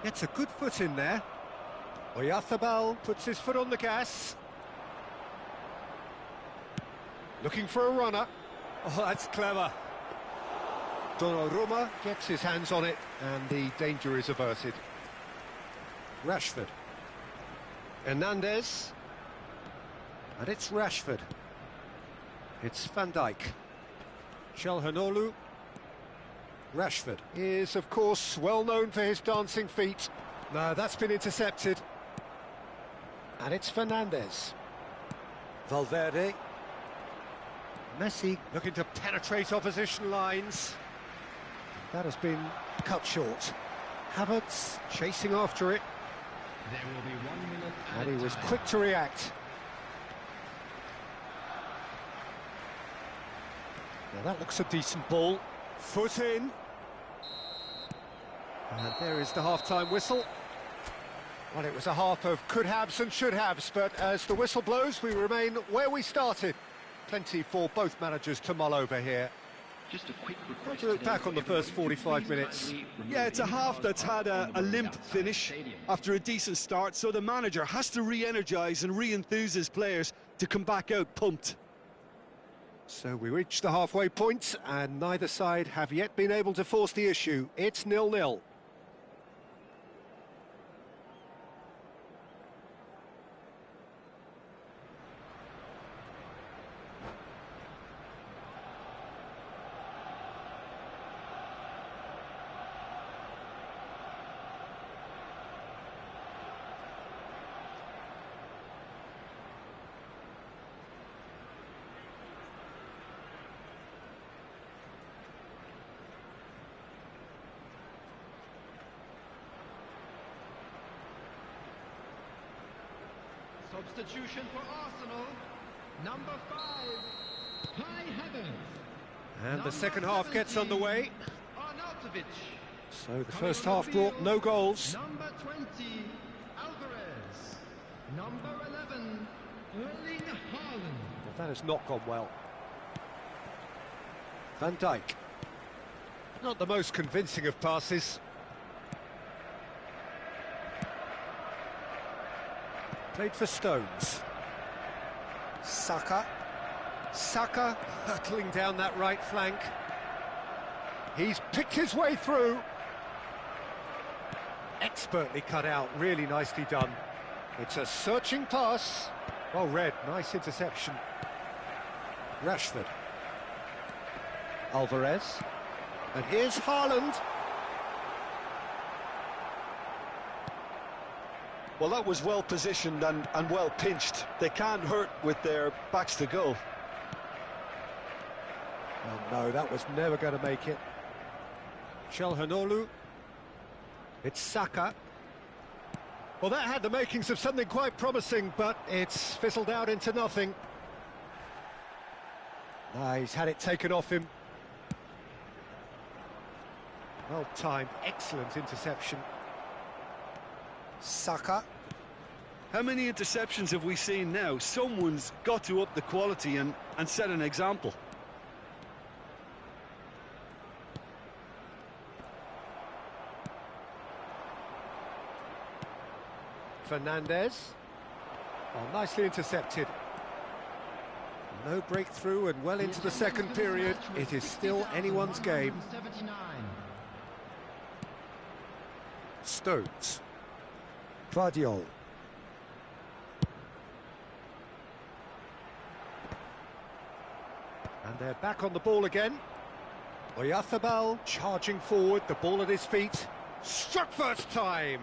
Gets a good foot in there. Oyarzabal puts his foot on the gas. Looking for a runner. Oh, that's clever. Donnarumma gets his hands on it, and the danger is averted. Rashford. Hernandez. And it's Rashford. It's Van Dijk. Calhanoglu. Rashford is, of course, well known for his dancing feet. No, that's been intercepted. And it's Fernandes. Valverde. Messi looking to penetrate opposition lines. That has been cut short. Havertz chasing after it. There will be 1 minute And he was quick to react. Now that looks a decent ball. Foot in. And there is the half-time whistle. Well, it was a half of could-haves and should-haves, but as the whistle blows, we remain where we started. Plenty for both managers to mull over here. Just a quick request. How do you look back on the first 45 minutes? Yeah, it's a half that's had a limp finish after a decent start, so the manager has to re-energise and re-enthuse his players to come back out pumped. So we reach the halfway point, and neither side have yet been able to force the issue. It's 0-0. Substitution for Arsenal, number 5, Kai Havertz. And the second half gets underway. Arnautovic. So the first half brought no goals. Number 20, Alvarez. Number 11, Erling Haaland. Well, that has not gone well. Van Dijk. Not the most convincing of passes. Played for Stones. Saka. Saka hurtling down that right flank. He's picked his way through. Expertly cut out, really nicely done. It's a searching pass. Well read, nice interception. Rashford. Alvarez. And here's Haaland. Well, that was well positioned and well pinched. They can't hurt with their backs to goal. Oh no, that was never going to make it. Calhanoglu. It's Saka. Well, that had the makings of something quite promising, but it's fizzled out into nothing. He's had it taken off him. Well timed, excellent interception. Saka. How many interceptions have we seen now? Someone's got to up the quality and set an example. Fernandes. Oh, nicely intercepted. No breakthrough and well into the second period. It is still anyone's game. 79. Stones. Guardiola. And they're back on the ball again. Oyarzabal charging forward, the ball at his feet. Struck first time!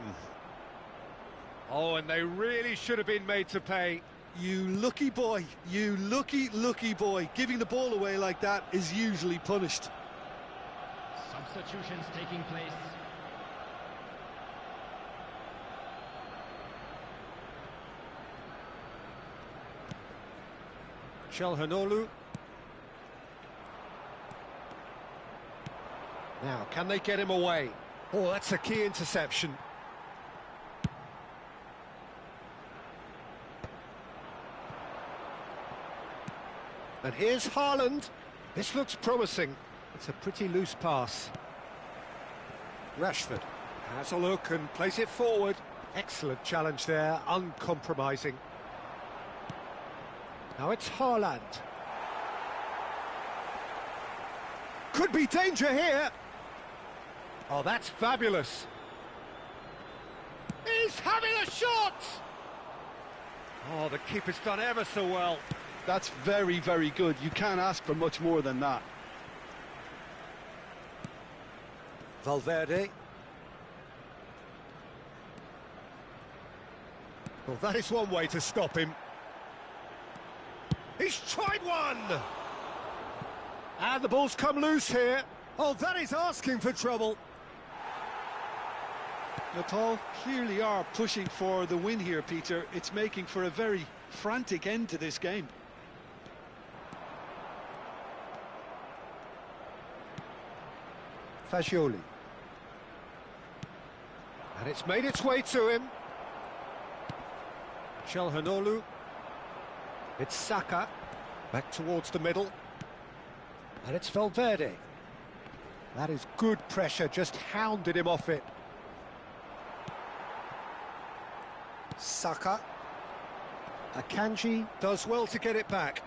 Oh, and they really should have been made to pay. You lucky boy, you lucky boy. Giving the ball away like that is usually punished. Substitutions taking place. Calhanoglu. Now, can they get him away? Oh, that's a key interception. And here's Haaland. This looks promising. It's a pretty loose pass. Rashford. Has a look and plays it forward. Excellent challenge there, uncompromising. Now it's Haaland. Could be danger here. Oh, that's fabulous. He's having a shot! Oh, the keeper's done ever so well. That's very, very good. You can't ask for much more than that. Valverde. Well, that is one way to stop him. He's tried one! And the ball's come loose here. Oh, that is asking for trouble. Natal clearly are pushing for the win here, Peter. It's making for a very frantic end to this game. Fagioli. And it's made its way to him. Calhanoglu. It's Saka. Back towards the middle. And it's Valverde. That is good pressure, just hounded him off it. Saka. Akanji does well to get it back.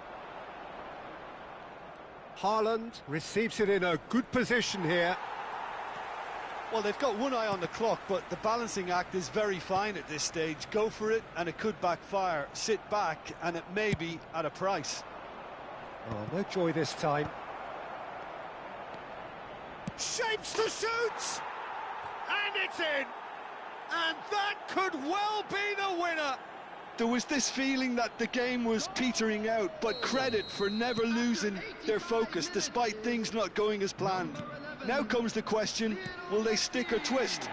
Haaland receives it in a good position here. Well, they've got one eye on the clock, but the balancing act is very fine at this stage. Go for it, and it could backfire. Sit back, and it may be at a price. Oh, no joy this time. Shapes to shoot! And it's in! And that could well be the winner! There was this feeling that the game was petering out, but credit for never losing their focus despite things not going as planned. Now comes the question, will they stick or twist?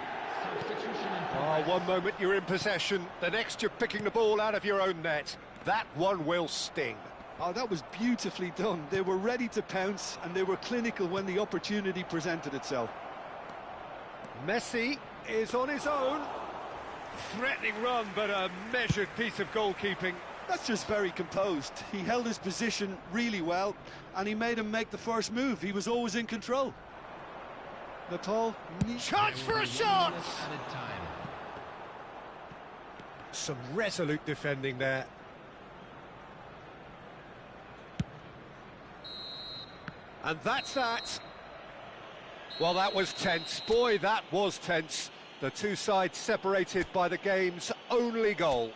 Oh, one moment you're in possession, the next you're picking the ball out of your own net. That one will sting. Oh, that was beautifully done. They were ready to pounce, and they were clinical when the opportunity presented itself. Messi is on his own. Threatening run, but a measured piece of goalkeeping. That's just very composed. He held his position really well, and he made him make the first move. He was always in control. Natal. Chance for a shot! Some resolute defending there. And that's that. Well, that was tense. Boy, that was tense. The two sides separated by the game's only goal.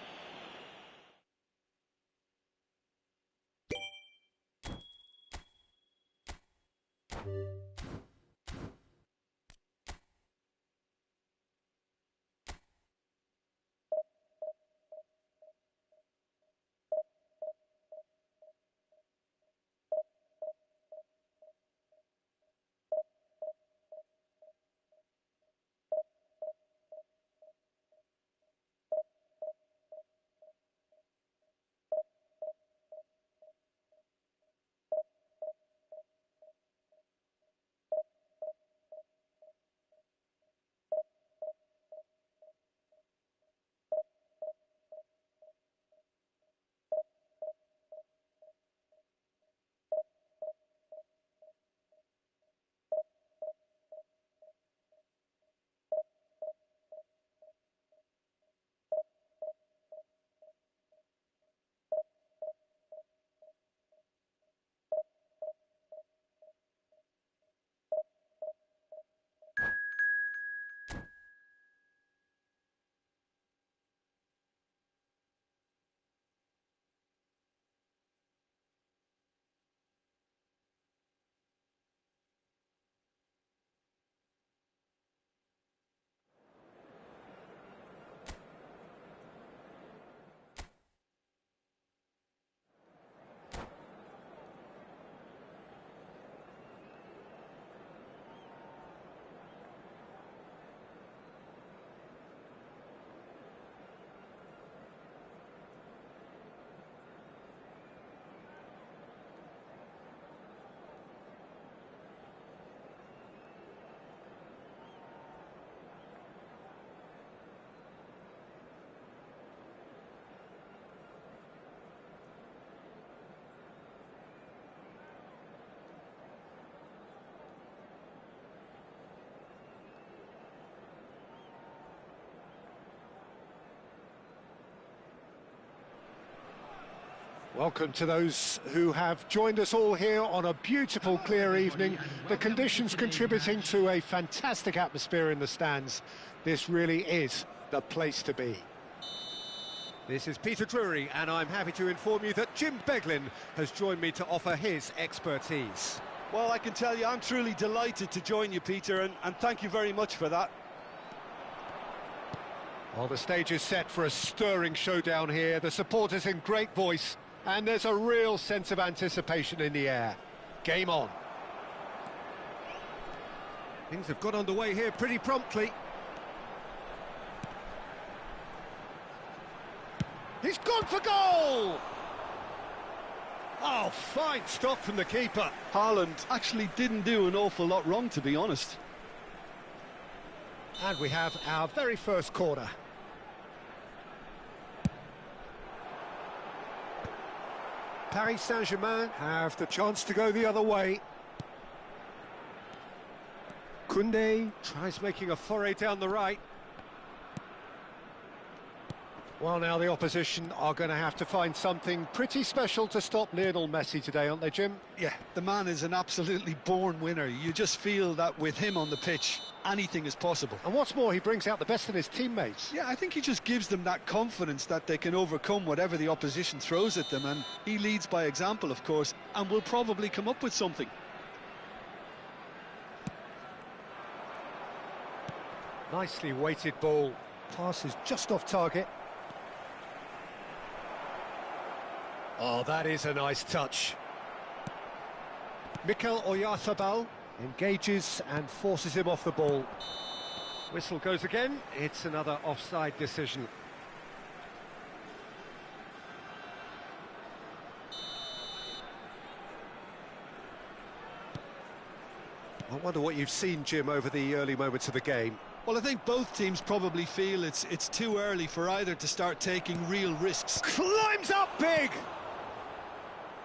Welcome to those who have joined us all here on a beautiful, clear evening. The conditions contributing to a fantastic atmosphere in the stands. This really is the place to be. This is Peter Drury, and I'm happy to inform you that Jim Beglin has joined me to offer his expertise. Well, I can tell you I'm truly delighted to join you, Peter, and thank you very much for that. Well, the stage is set for a stirring showdown here. The supporters in great voice, and there's a real sense of anticipation in the air. Game on. Things have got underway here pretty promptly. He's gone for goal! Oh, fine stop from the keeper. Haaland actually didn't do an awful lot wrong, to be honest. And we have our very first corner. Paris Saint-Germain have the chance to go the other way. Koundé tries making a foray down the right. Well, now the opposition are going to have to find something pretty special to stop Lionel Messi today, aren't they, Jim? Yeah, the man is an absolutely born winner. You just feel that with him on the pitch, anything is possible. And what's more, he brings out the best in his teammates. Yeah, I think he just gives them that confidence that they can overcome whatever the opposition throws at them, and he leads by example, of course, and will probably come up with something. Nicely weighted ball. Pass is just off target. Oh, that is a nice touch. Mikel Oyarzabal engages and forces him off the ball. Whistle goes again. It's another offside decision. I wonder what you've seen, Jim, over the early moments of the game. Well, I think both teams probably feel it's too early for either to start taking real risks. Climbs up big!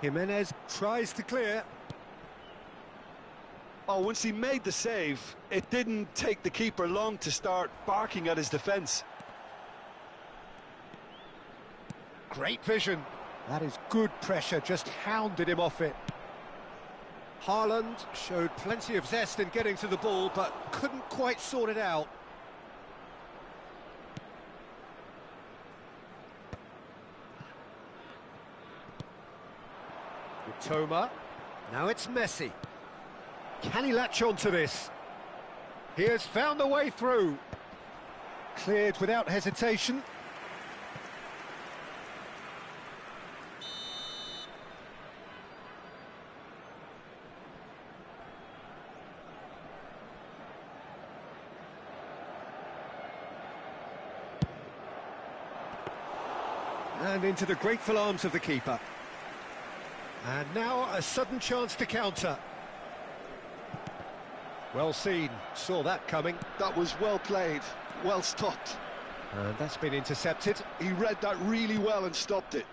Jimenez tries to clear. Oh, once he made the save, it didn't take the keeper long to start barking at his defence. Great vision. That is good pressure, just hounded him off it. Haaland showed plenty of zest in getting to the ball, but couldn't quite sort it out. Toma. Now it's Messi. Can he latch on to this? He has found a way through. Cleared without hesitation. And into the grateful arms of the keeper. And now a sudden chance to counter. Well seen, saw that coming. That was well played, well stopped. And that's been intercepted. He read that really well and stopped it.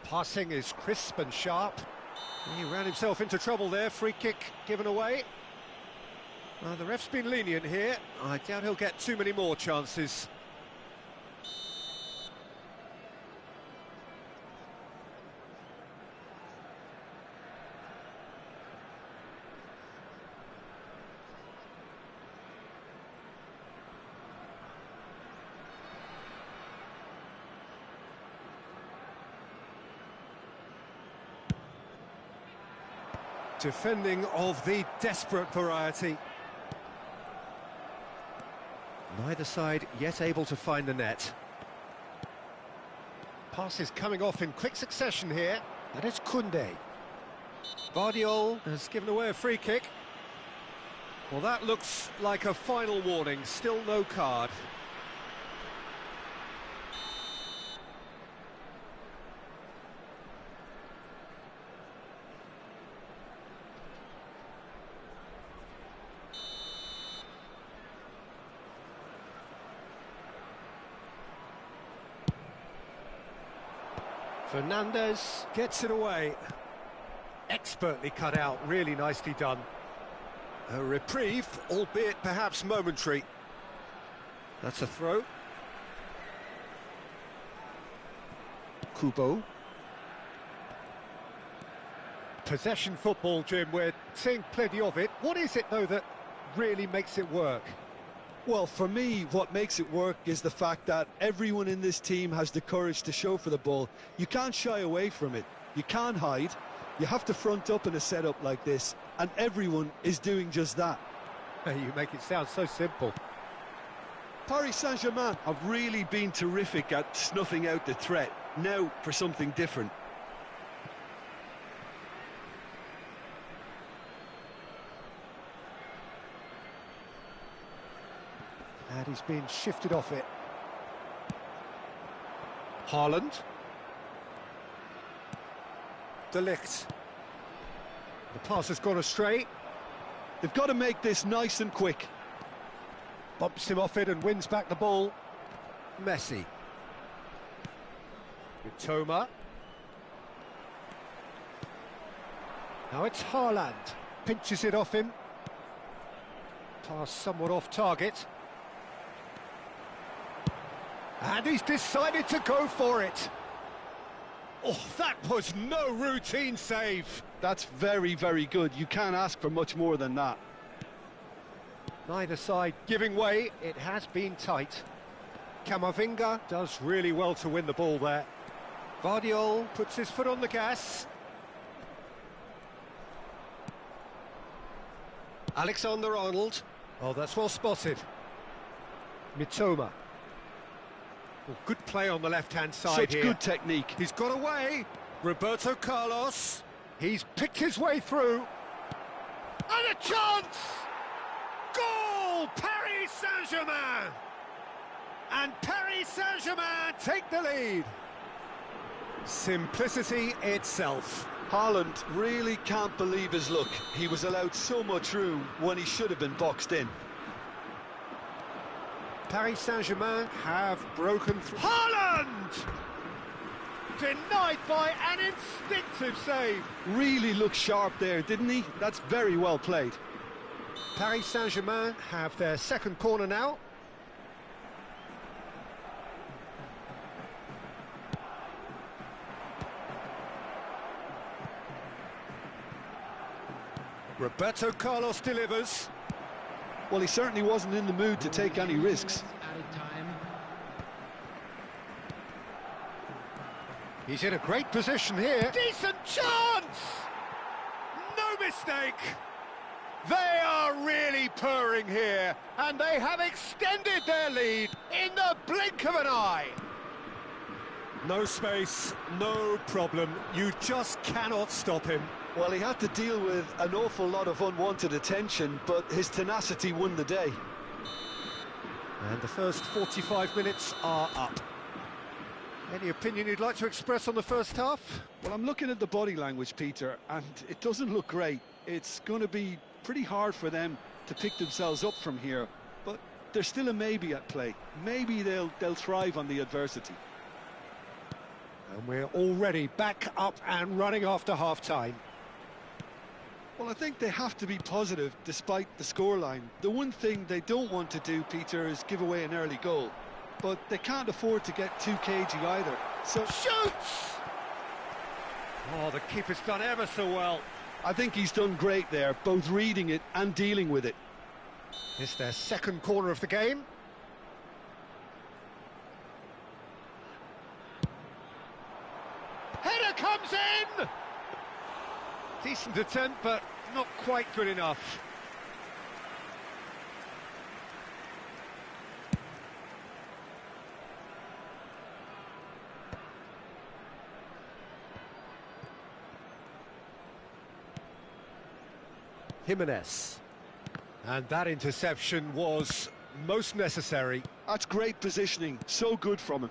Passing is crisp and sharp. He ran himself into trouble there, free kick given away. The ref's been lenient here. I doubt he'll get too many more chances. Defending of the desperate variety. Neither side yet able to find the net. Pass is coming off in quick succession here, and it's Koundé. Bardiol has given away a free kick. Well, that looks like a final warning, still no card. Fernandez gets it away. Expertly cut out, really nicely done. A reprieve, albeit perhaps momentary. That's a throw. Kubo. Possession football, Jim, we're seeing plenty of it. What is it, though, that really makes it work? Well, for me, what makes it work is the fact that everyone in this team has the courage to show for the ball. You can't shy away from it. You can't hide. You have to front up in a setup like this, and everyone is doing just that. You make it sound so simple. Paris Saint-Germain have really been terrific at snuffing out the threat. Now for something different. And he's been shifted off it. Haaland. De Ligt. The pass has gone astray. They've got to make this nice and quick. Bumps him off it and wins back the ball. Messi. Mitoma. Now it's Haaland. Pinches it off him. Pass somewhat off target. And he's decided to go for it. Oh, that was no routine save. That's very, very good. You can't ask for much more than that. Neither side giving way. It has been tight. Camavinga does really well to win the ball there. Vardiol puts his foot on the gas. Alexander-Arnold. Oh, that's well spotted. Mitoma. Oh, good play on the left-hand side here. Such good technique. He's got away. Roberto Carlos. He's picked his way through. And a chance! Goal! Paris Saint-Germain! And Paris Saint-Germain take the lead. Simplicity itself. Haaland really can't believe his luck. He was allowed so much room when he should have been boxed in. Paris Saint-Germain have broken through. Haaland! Denied by an instinctive save. Really looked sharp there, didn't he? That's very well played. Paris Saint-Germain have their second corner now. Roberto Carlos delivers. Well, he certainly wasn't in the mood to take any risks. Added time. He's in a great position here. Decent chance! No mistake! They are really purring here, and they have extended their lead in the blink of an eye. No space, no problem. You just cannot stop him. Well, he had to deal with an awful lot of unwanted attention, but his tenacity won the day. And the first 45 minutes are up. Any opinion you'd like to express on the first half? Well, I'm looking at the body language, Peter, and it doesn't look great. It's going to be pretty hard for them to pick themselves up from here, but there's still a maybe at play. Maybe they'll thrive on the adversity. And we're already back up and running after half-time. Well, I think they have to be positive despite the scoreline. The one thing they don't want to do, Peter, is give away an early goal. But they can't afford to get too cagey either. So Shoots! Oh, the keeper's done ever so well. I think he's done great there, both reading it and dealing with it. It's their second corner of the game. Header comes in! Decent attempt, but not quite good enough. Jimenez. And that interception was most necessary. That's great positioning, so good from him.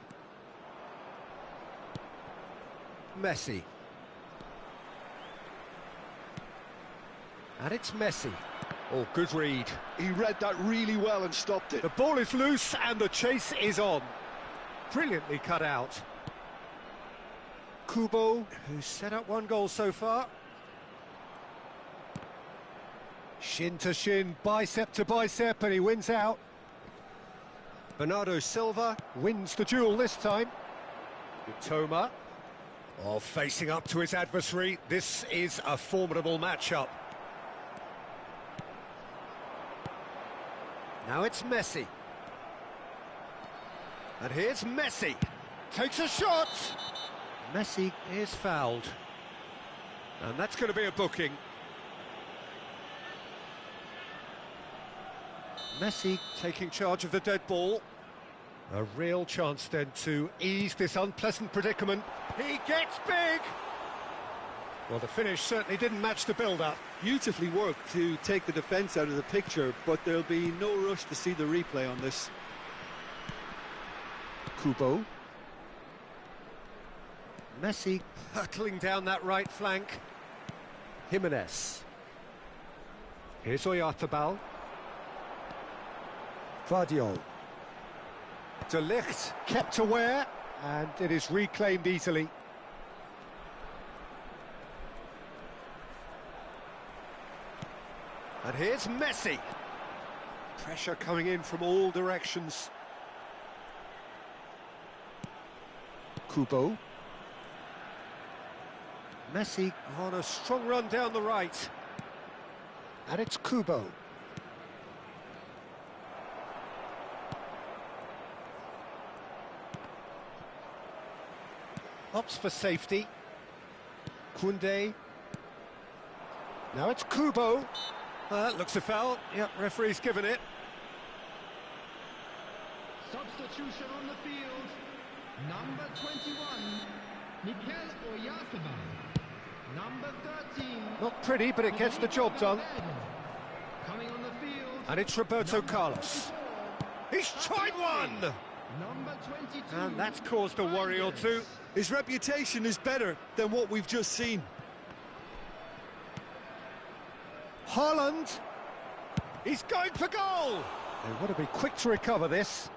Messi. And it's Messi. Oh, good read. He read that really well and stopped it. The ball is loose and the chase is on. Brilliantly cut out. Kubo, who's set up one goal so far. Shin to shin, bicep to bicep, and he wins out. Bernardo Silva wins the duel this time. Mitoma. Oh, facing up to his adversary, this is a formidable matchup. Now it's Messi. And here's Messi. Takes a shot. Messi is fouled. And that's going to be a booking. Messi taking charge of the dead ball. A real chance then to ease this unpleasant predicament. He gets big! Well, the finish certainly didn't match the build-up. Beautifully worked to take the defence out of the picture, but there'll be no rush to see the replay on this. Kubo. Messi hurtling down that right flank. Jimenez. Here's Oyarzabal. Guardiola. De Ligt kept aware, and it is reclaimed easily. And here's Messi. Pressure coming in from all directions. Kubo. Messi on a strong run down the right. And it's Kubo. Opts for safety. Koundé. Now it's Kubo. Looks a foul. Yep, referee's given it. Substitution on the field. Number 21, Mikel Oyarzabal. Number 13. Not pretty, but it gets the job done. Coming on the field. And it's Roberto Carlos. He's tried one! Number 22. And that's caused a worry or two. His reputation is better than what we've just seen. Haaland. He's going for goal. They want to be quick to recover this.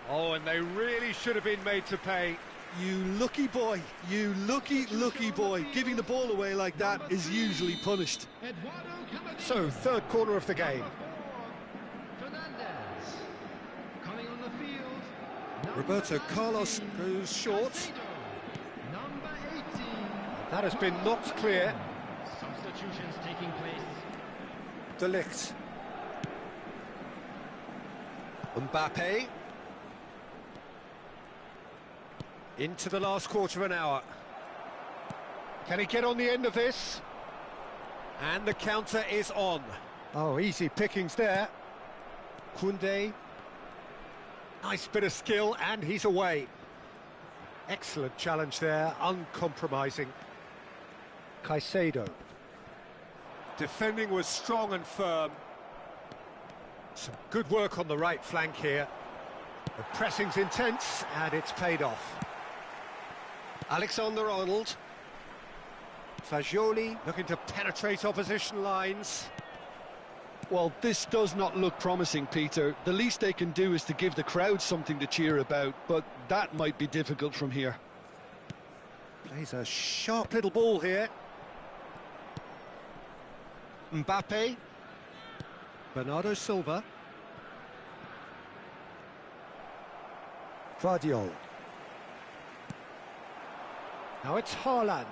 Oh, and they really should have been made to pay. You lucky boy, you lucky boy. Giving the ball away like that is usually punished. So, third corner of the game. Coming on the field. Roberto Carlos goes short. Number 18. That has been knocked clear. Substitutions taking place. De Ligt. Mbappe. Into the last quarter of an hour. Can he get on the end of this? And the counter is on. Oh, easy pickings there. Koundé. Nice bit of skill, and he's away. Excellent challenge there, uncompromising. Caicedo. Defending was strong and firm. Some good work on the right flank here. The pressing's intense, and it's paid off. Alexander-Arnold. Fagioli looking to penetrate opposition lines. Well, this does not look promising, Peter. The least they can do is to give the crowd something to cheer about, but that might be difficult from here. Plays a sharp little ball here. Mbappe. Bernardo Silva. Guardiola. Now it's Haaland.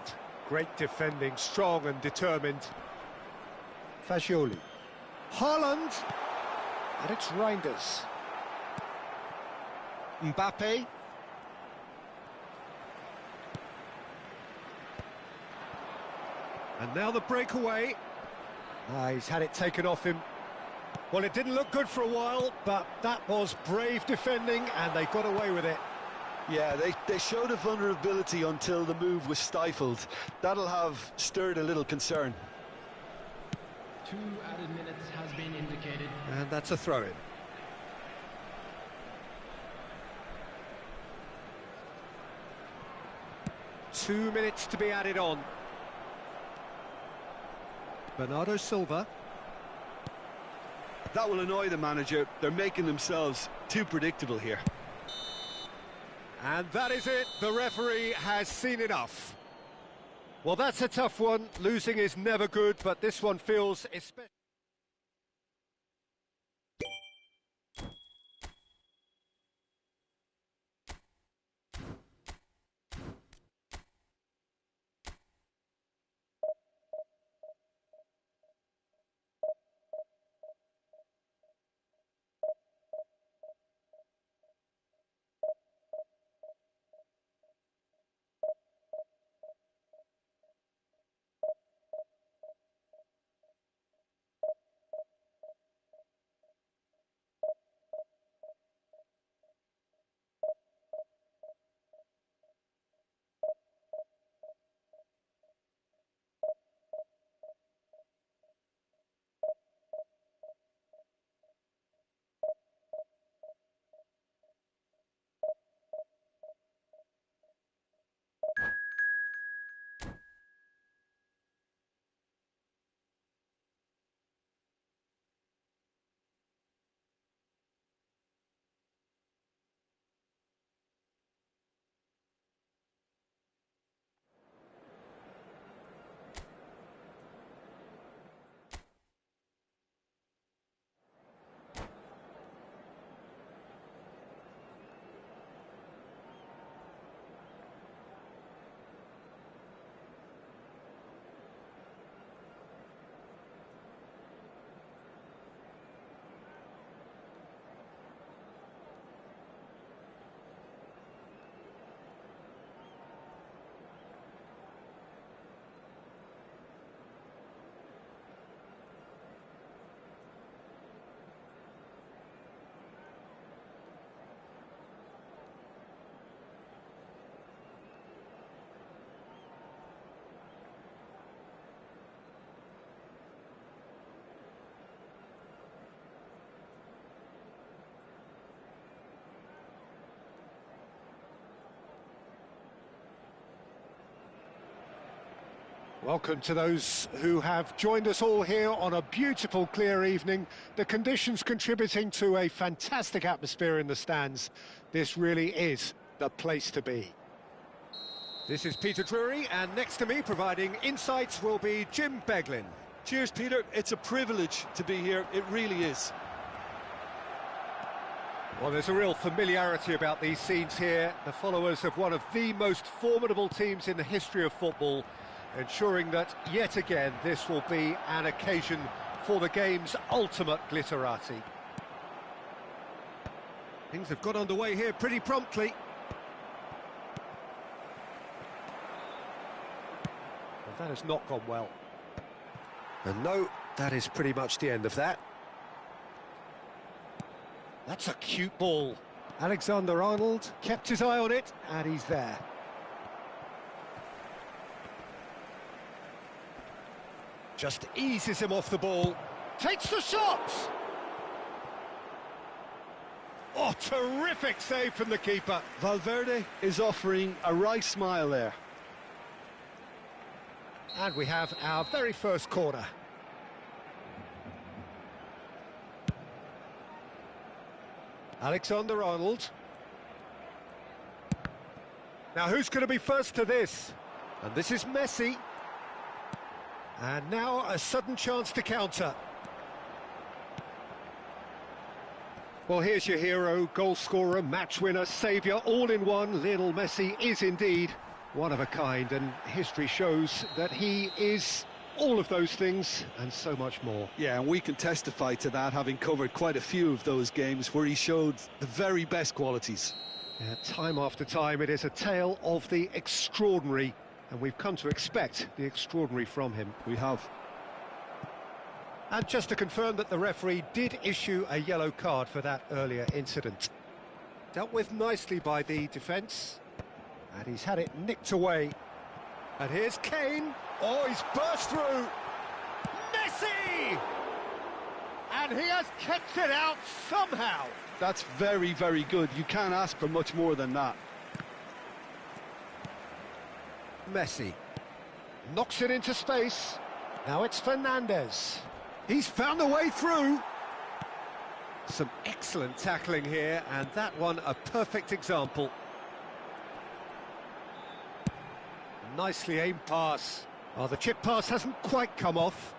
Great defending, strong and determined. Fagioli. Haaland. And it's Reinders. Mbappe. And now the breakaway. He's had it taken off him. Well, it didn't look good for a while, but that was brave defending, and they got away with it. Yeah, they showed a vulnerability until the move was stifled. That'll have stirred a little concern. 2 added minutes has been indicated. And that's a throw-in. Two minutes to be added on. Bernardo Silva. That will annoy the manager. They're making themselves too predictable here. And that is it. The referee has seen enough. Well, that's a tough one. Losing is never good, but this one feels especially... Welcome to those who have joined us all here on a beautiful, clear evening. The conditions contributing to a fantastic atmosphere in the stands. This really is the place to be. This is Peter Drury, and next to me, providing insights, will be Jim Beglin. Cheers, Peter. It's a privilege to be here. It really is. Well, there's a real familiarity about these scenes here. The followers of one of the most formidable teams in the history of football, ensuring that, yet again, this will be an occasion for the game's ultimate glitterati. Things have got underway here pretty promptly. Well, that has not gone well. And no, that is pretty much the end of that. That's a cute ball. Alexander-Arnold kept his eye on it, and he's there. Just eases him off the ball. Takes the shot! Oh, terrific save from the keeper. Valverde is offering a wry smile there. And we have our very first corner. Alexander-Arnold. Now who's going to be first to this? And this is Messi. And now a sudden chance to counter. Well, here's your hero, goal scorer, match winner, saviour, all in one. Lionel Messi is indeed one of a kind, and history shows that he is all of those things and so much more. Yeah, and we can testify to that, having covered quite a few of those games where he showed the very best qualities. Yeah, time after time, it is a tale of the extraordinary, and we've come to expect the extraordinary from him. We have. And just to confirm that the referee did issue a yellow card for that earlier incident. Dealt with nicely by the defence, and he's had it nicked away. And here's Kane. Oh, he's burst through. Messi! And he has kept it out somehow. That's very, very good. You can't ask for much more than that. Messi knocks it into space. Now it's Fernandes. He's found a way through. Some excellent tackling here, and that one a perfect example. Nicely aimed pass. Oh, the chip pass hasn't quite come off.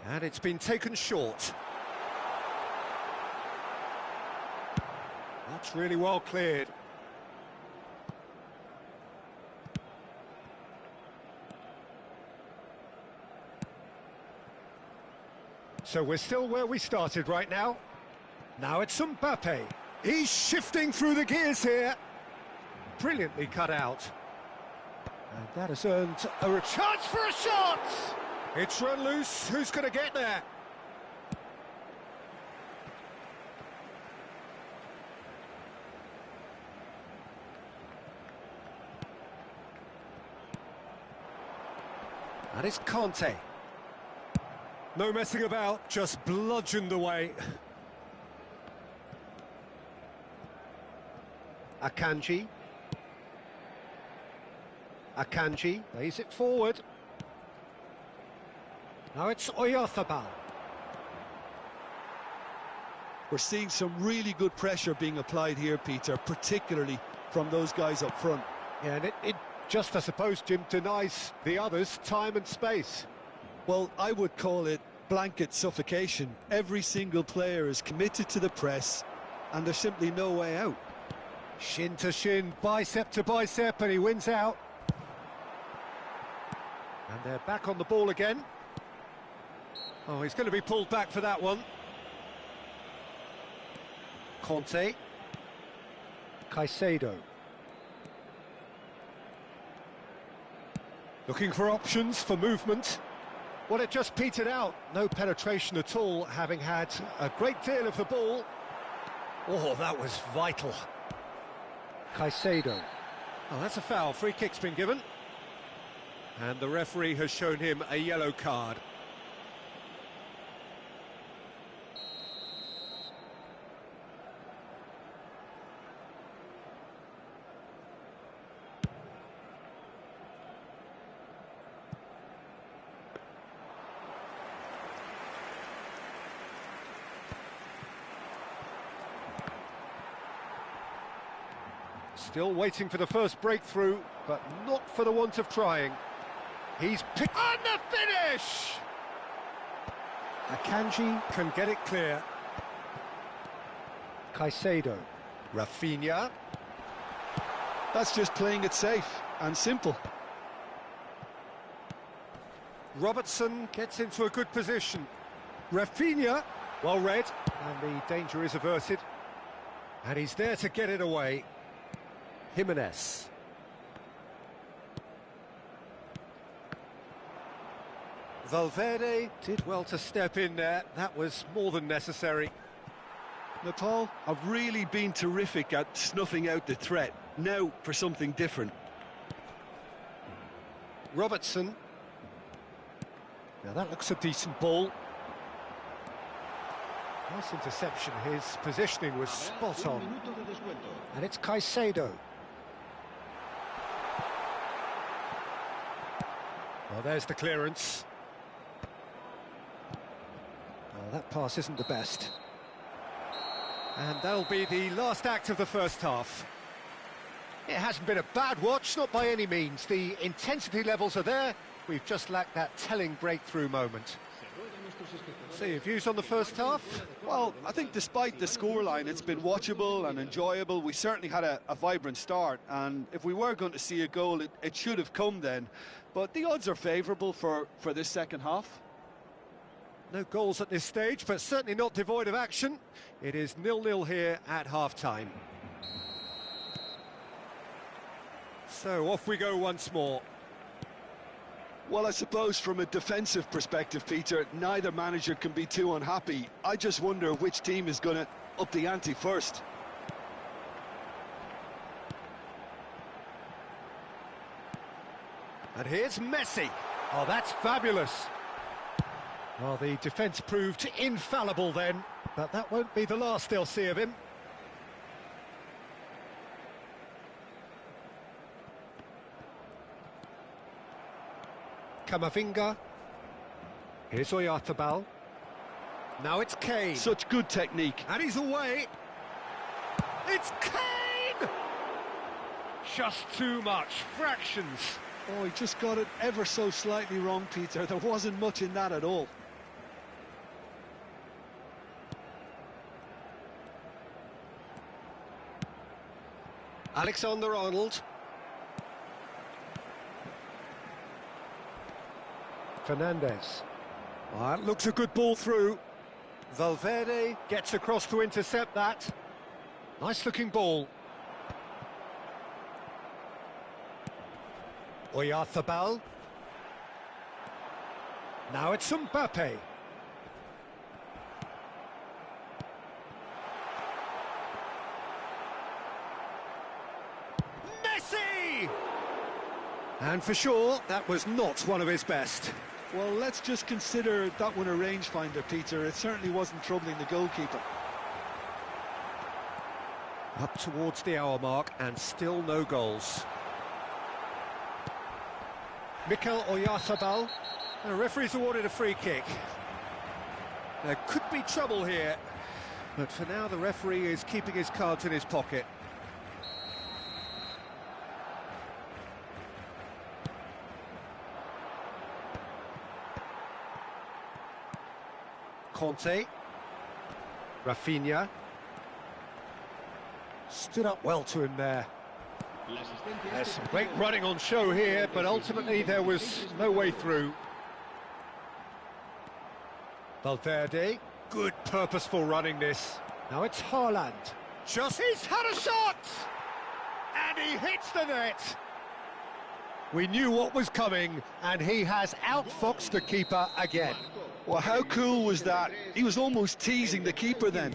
And it's been taken short. That's really well cleared. So we're still where we started right now. Now it's Mbappe. He's shifting through the gears here. Brilliantly cut out. And that has earned a chance for a shot! It's run loose. Who's going to get there? And it's Conte. No messing about, just bludgeoned away. Akanji. Akanji lays it forward. Now it's Oyarzabal. We're seeing some really good pressure being applied here, Peter, particularly from those guys up front. Yeah, and it just, I suppose, Jim, denies the others time and space. Well, I would call it blanket suffocation. Every single player is committed to the press, and there's simply no way out. Shin to shin, bicep to bicep, and he wins out. And they're back on the ball again. Oh, he's going to be pulled back for that one. Conte. Caicedo. Looking for options for movement. Well, it just petered out. No penetration at all, having had a great deal of the ball. Oh, that was vital. Caicedo. Oh, that's a foul. Free kick's been given. And the referee has shown him a yellow card. Still waiting for the first breakthrough, but not for the want of trying. He's picked on the finish! Akanji can get it clear. Caicedo. Rafinha. That's just playing it safe and simple. Robertson gets into a good position. Rafinha, well read, and the danger is averted. And he's there to get it away. Jimenez. Valverde did well to step in there. That was more than necessary. Nepal have really been terrific at snuffing out the threat. Now for something different. Robertson. Now that looks a decent ball. Nice interception. His positioning was spot on. And it's Caicedo. Well, there's the clearance. Well, that pass isn't the best. And that'll be the last act of the first half. It hasn't been a bad watch, not by any means. The intensity levels are there. We've just lacked that telling breakthrough moment. So your views on the first half? Well, I think despite the scoreline, it's been watchable and enjoyable. We certainly had a vibrant start, and if we were going to see a goal, it should have come then. But the odds are favourable for this second half. No goals at this stage, but certainly not devoid of action. It is 0-0 here at half-time. So off we go once more. Well, I suppose from a defensive perspective, Peter, neither manager can be too unhappy. I just wonder which team is going to up the ante first. And here's Messi. Oh, that's fabulous. Well, the defence proved infallible then, but that won't be the last they'll see of him. Camavinga. Here's Oyarzabal. Now it's Kane. Such good technique. And he's away. It's Kane! Just too much. Fractions. Oh, he just got it ever so slightly wrong, Peter. There wasn't much in that at all. Alexander-Arnold. Fernandez. That looks a good ball through. Valverde gets across to intercept that. Nice looking ball. Oyarzabal. Now it's Mbappe. Messi! And for sure, that was not one of his best. Well, let's just consider that one a rangefinder, Peter. It certainly wasn't troubling the goalkeeper. Up towards the hour mark and still no goals. Mikel Oyarzabal. The referee's awarded a free kick. There could be trouble here, but for now the referee is keeping his cards in his pocket. Conte. Rafinha. Stood up well to him there. There's some great running on show here, but ultimately there was no way through. Valverde. Good purposeful running this. Now it's Haaland. He's had a shot! And he hits the net! We knew what was coming, and he has outfoxed the keeper again. Well, how cool was that? He was almost teasing the keeper then.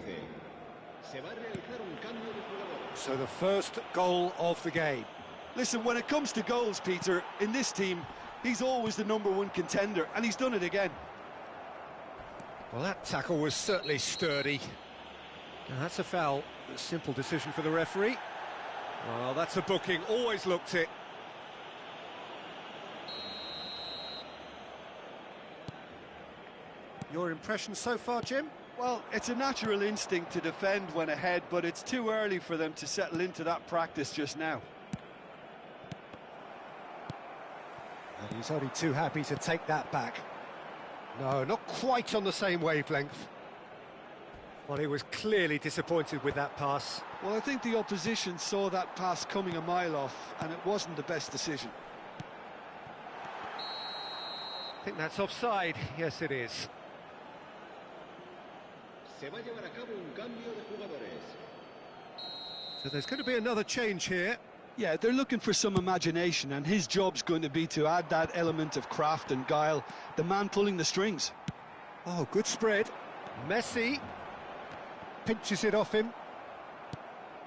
So the first goal of the game. Listen, when it comes to goals, Peter, in this team, he's always the #1 contender, and he's done it again. Well, that tackle was certainly sturdy. Now, that's a foul. A simple decision for the referee. Well, that's a booking. Always looked it. Your impression so far, Jim? Well, it's a natural instinct to defend when ahead, but it's too early for them to settle into that practice just now. And he's only too happy to take that back. No, not quite on the same wavelength. Well, he was clearly disappointed with that pass. Well, I think the opposition saw that pass coming a mile off, and it wasn't the best decision. I think that's offside. Yes, it is. So there's going to be another change here. Yeah, they're looking for some imagination, and his job's going to be to add that element of craft and guile, the man pulling the strings. Oh, good spread. Messi pinches it off him.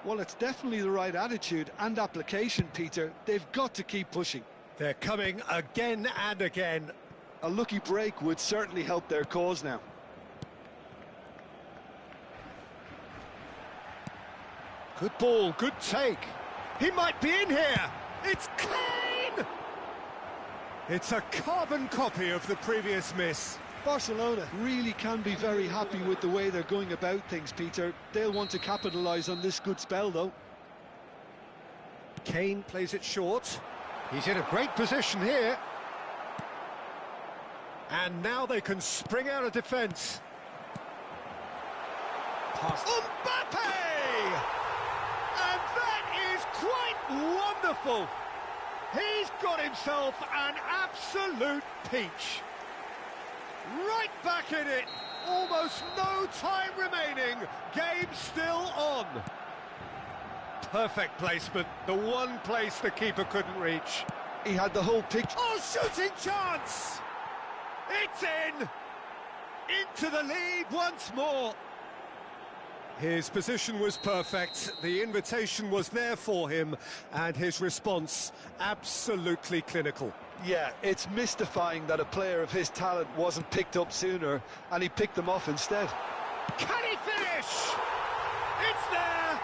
Well, it's definitely the right attitude and application, Peter. They've got to keep pushing. They're coming again and again. A lucky break would certainly help their cause now. Good ball, good take. He might be in here. It's clean! It's a carbon copy of the previous miss. Barcelona really can be very happy with the way they're going about things, Peter. They'll want to capitalise on this good spell, though. Kane plays it short. He's in a great position here. And now they can spring out of defence. Pass. Mbappe! And that is quite wonderful. He's got himself an absolute peach. Right back in it. Almost no time remaining. Game still on. Perfect placement. The one place the keeper couldn't reach. He had the whole picture. Oh, shooting chance! It's in! Into the lead once more. His position was perfect, the invitation was there for him, and his response absolutely clinical. Yeah, it's mystifying that a player of his talent wasn't picked up sooner, and he picked them off instead. Can he finish? It's there!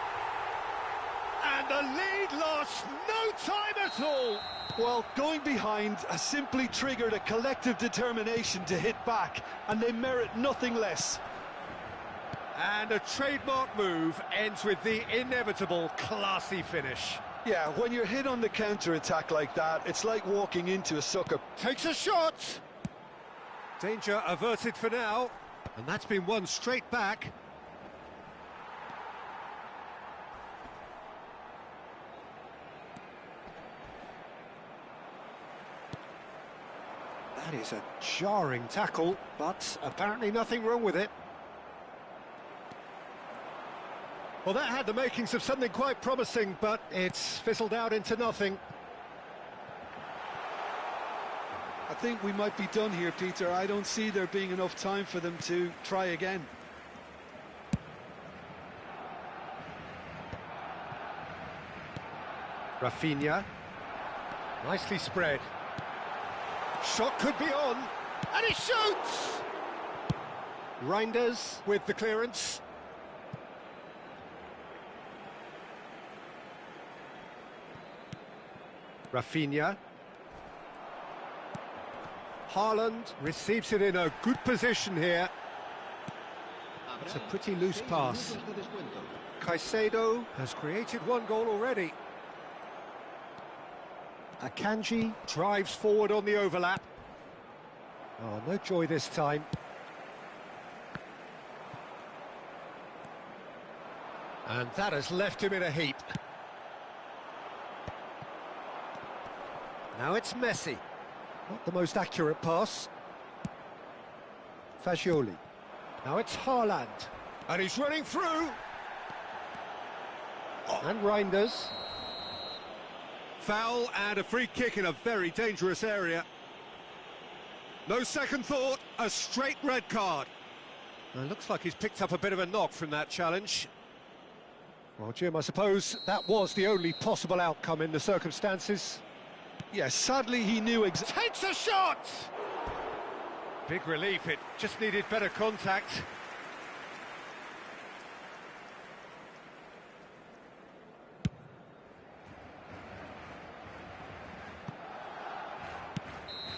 And the lead lost no time at all. Well, going behind has simply triggered a collective determination to hit back, and they merit nothing less. And a trademark move ends with the inevitable classy finish. Yeah, when you're hit on the counter-attack like that, it's like walking into a sucker. Takes a shot! Danger averted for now, and that's been won straight back. That is a jarring tackle, but apparently nothing wrong with it. Well, that had the makings of something quite promising, but it's fizzled out into nothing. I think we might be done here, Peter. I don't see there being enough time for them to try again. Rafinha. Nicely spread. Shot could be on, and he shoots! Reinders with the clearance. Rafinha. Haaland receives it in a good position here. It's a pretty loose pass. Caicedo has created one goal already. Akanji drives forward on the overlap. Oh, no joy this time. And that has left him in a heap. Now it's Messi. Not the most accurate pass. Fagioli. Now it's Haaland. And he's running through. Oh. And Reinders. Foul and a free kick in a very dangerous area. No second thought, a straight red card. It looks like he's picked up a bit of a knock from that challenge. Well, Jim, I suppose that was the only possible outcome in the circumstances. Yes, sadly he knew Takes a shot! Big relief, it just needed better contact.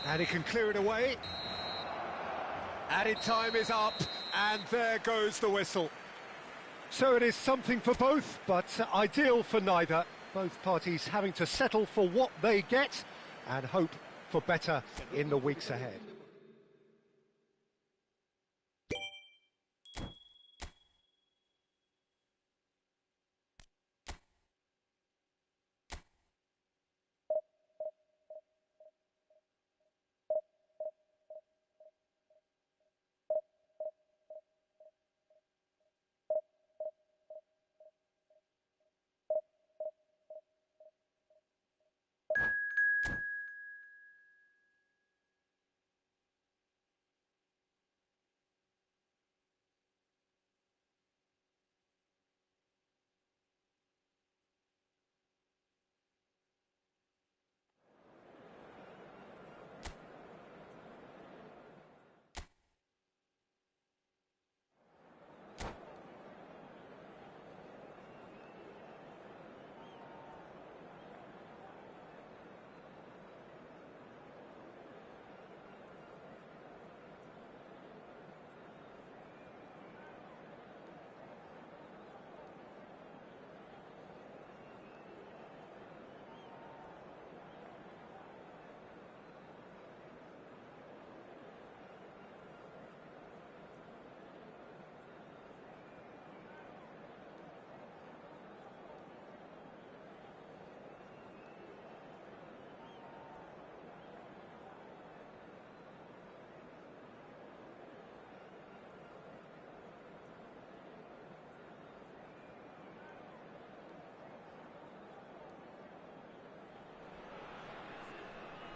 And he can clear it away. Added time is up, and there goes the whistle. So it is something for both, but ideal for neither. Both parties having to settle for what they get and hope for better in the weeks ahead.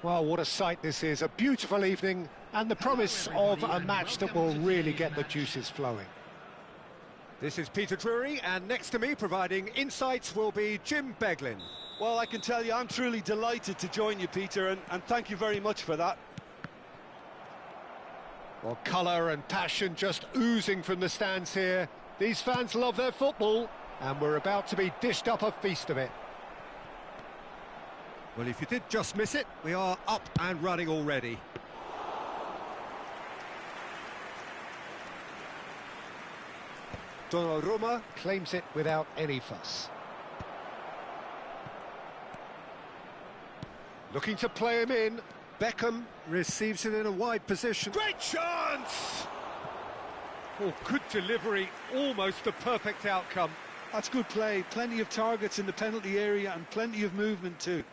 Well, what a sight this is. A beautiful evening and the promise of a match that will really get the juices flowing. This is Peter Drury, and next to me providing insights will be Jim Beglin. Well, I can tell you I'm truly delighted to join you, Peter, and thank you very much for that. Well, colour and passion just oozing from the stands here. These fans love their football, and we're about to be dished up a feast of it. Well, if you did just miss it, we are up and running already. Donnarumma claims it without any fuss. Looking to play him in. Beckham receives it in a wide position. Great chance! Oh, good delivery, almost the perfect outcome. That's good play. Plenty of targets in the penalty area and plenty of movement too.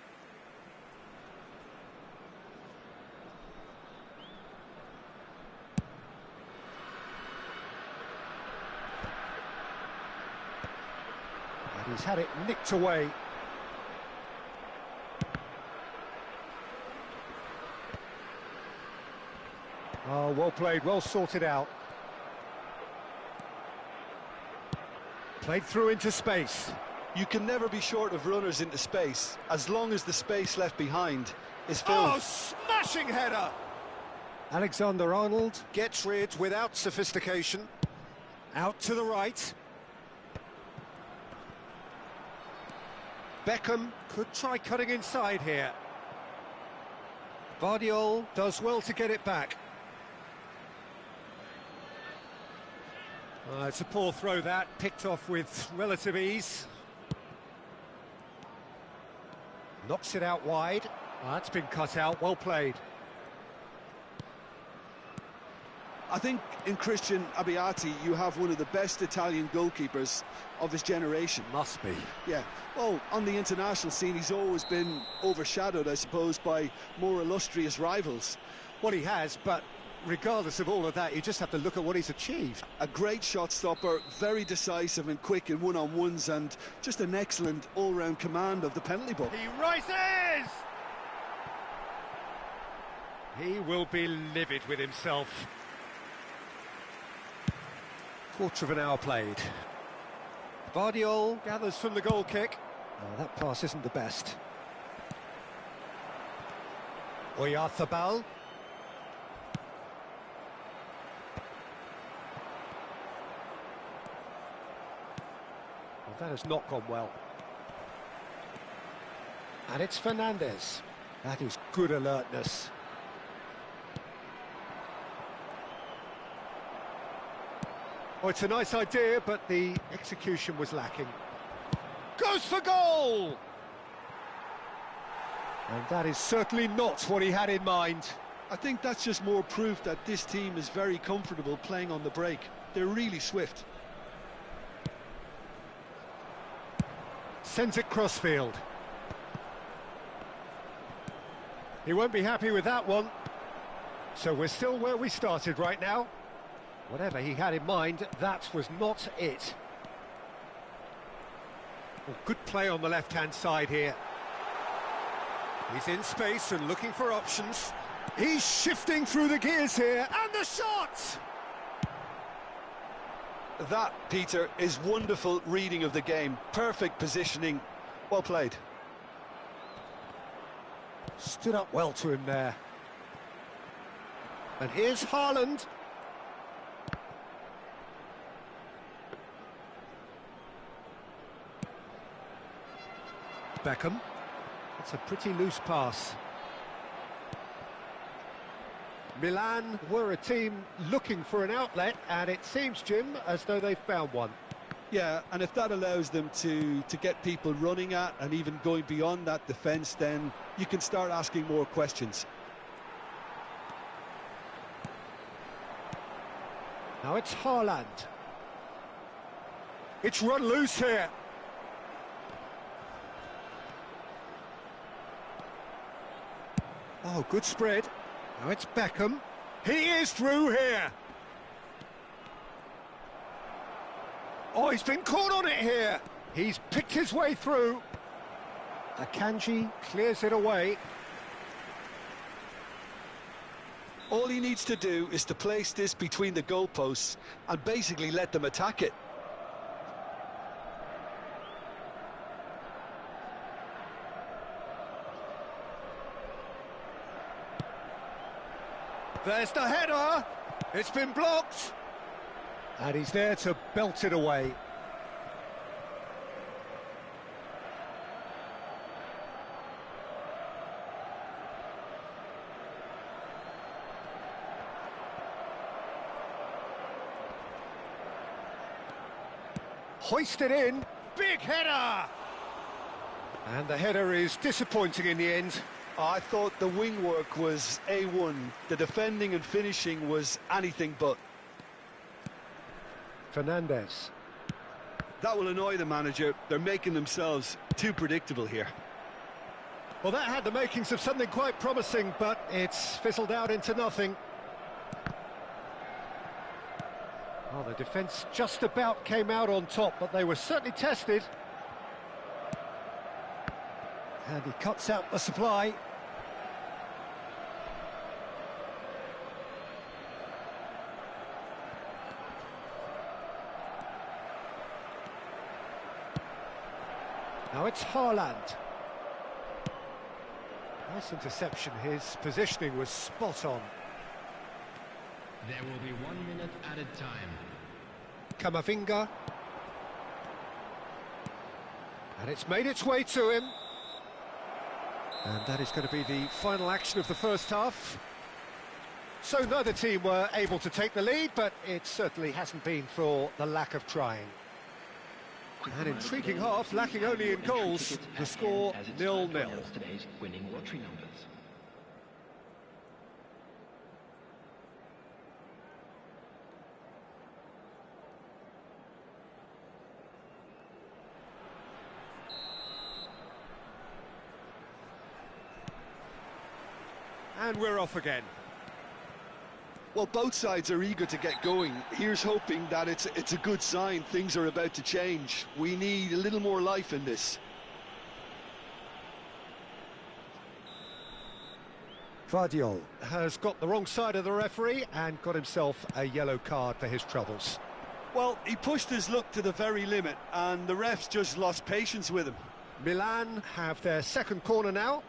He's had it nicked away. Oh, well played, well sorted out. Played through into space. You can never be short of runners into space, as long as the space left behind is filled. Oh, smashing header! Alexander-Arnold gets rid without sophistication. Out to the right. Beckham could try cutting inside here. Vardiol does well to get it back. It's a poor throw that, picked off with relative ease. Knocks it out wide. That's been cut out, well played. I think in Christian Abbiati you have one of the best Italian goalkeepers of his generation. Must be. Yeah, well, on the international scene he's always been overshadowed, I suppose, by more illustrious rivals. Well, he has, but regardless of all of that, you just have to look at what he's achieved. A great shot stopper, very decisive and quick in one-on-ones, and just an excellent all-round command of the penalty box. He rises! He will be livid with himself. Quarter of an hour played. Vardiol gathers from the goal kick. Oh, that pass isn't the best. Oyarzabal. Well, that has not gone well. And it's Fernandez. That is good alertness. Oh, it's a nice idea, but the execution was lacking. Goes for goal! And that is certainly not what he had in mind. I think that's just more proof that this team is very comfortable playing on the break. They're really swift. Sends it crossfield. He won't be happy with that one. So we're still where we started right now. Whatever he had in mind, that was not it. Well, good play on the left-hand side here. He's in space and looking for options. He's shifting through the gears here, and the shot! That, Peter, is wonderful reading of the game. Perfect positioning. Well played. Stood up well to him there. And here's Haaland. Beckham. It's a pretty loose pass. Milan were a team looking for an outlet, and it seems, Jim, as though they've found one. Yeah, and if that allows them to get people running at and even going beyond that defence, then you can start asking more questions. Now it's Haaland. It's run loose here. Oh, good spread. Now it's Beckham. He is through here. Oh, he's been caught on it here. He's picked his way through. Akanji clears it away. All he needs to do is to place this between the goalposts and basically let them attack it. There's the header. It's been blocked. And he's there to belt it away. Hoisted in. Big header. And the header is disappointing in the end. I thought the wing work was A1. The defending and finishing was anything but. Fernandez. That will annoy the manager. They're making themselves too predictable here. Well, that had the makings of something quite promising, but it's fizzled out into nothing. Well, the defence just about came out on top, but they were certainly tested. And he cuts out the supply. Now it's Haaland. Nice interception. His positioning was spot on. There will be 1 minute added time. Camavinga. And it's made its way to him. And that is going to be the final action of the first half. So neither team were able to take the lead, but it certainly hasn't been for the lack of trying. An intriguing half, lacking only in goals. The score 0-0. Today's winning lottery numbers. And we're off again. Well, both sides are eager to get going. Here's hoping that it's a good sign. Things are about to change. We need a little more life in this. Vardiol has got the wrong side of the referee and got himself a yellow card for his troubles. Well, he pushed his luck to the very limit, and the refs just lost patience with him. Milan have their second corner now.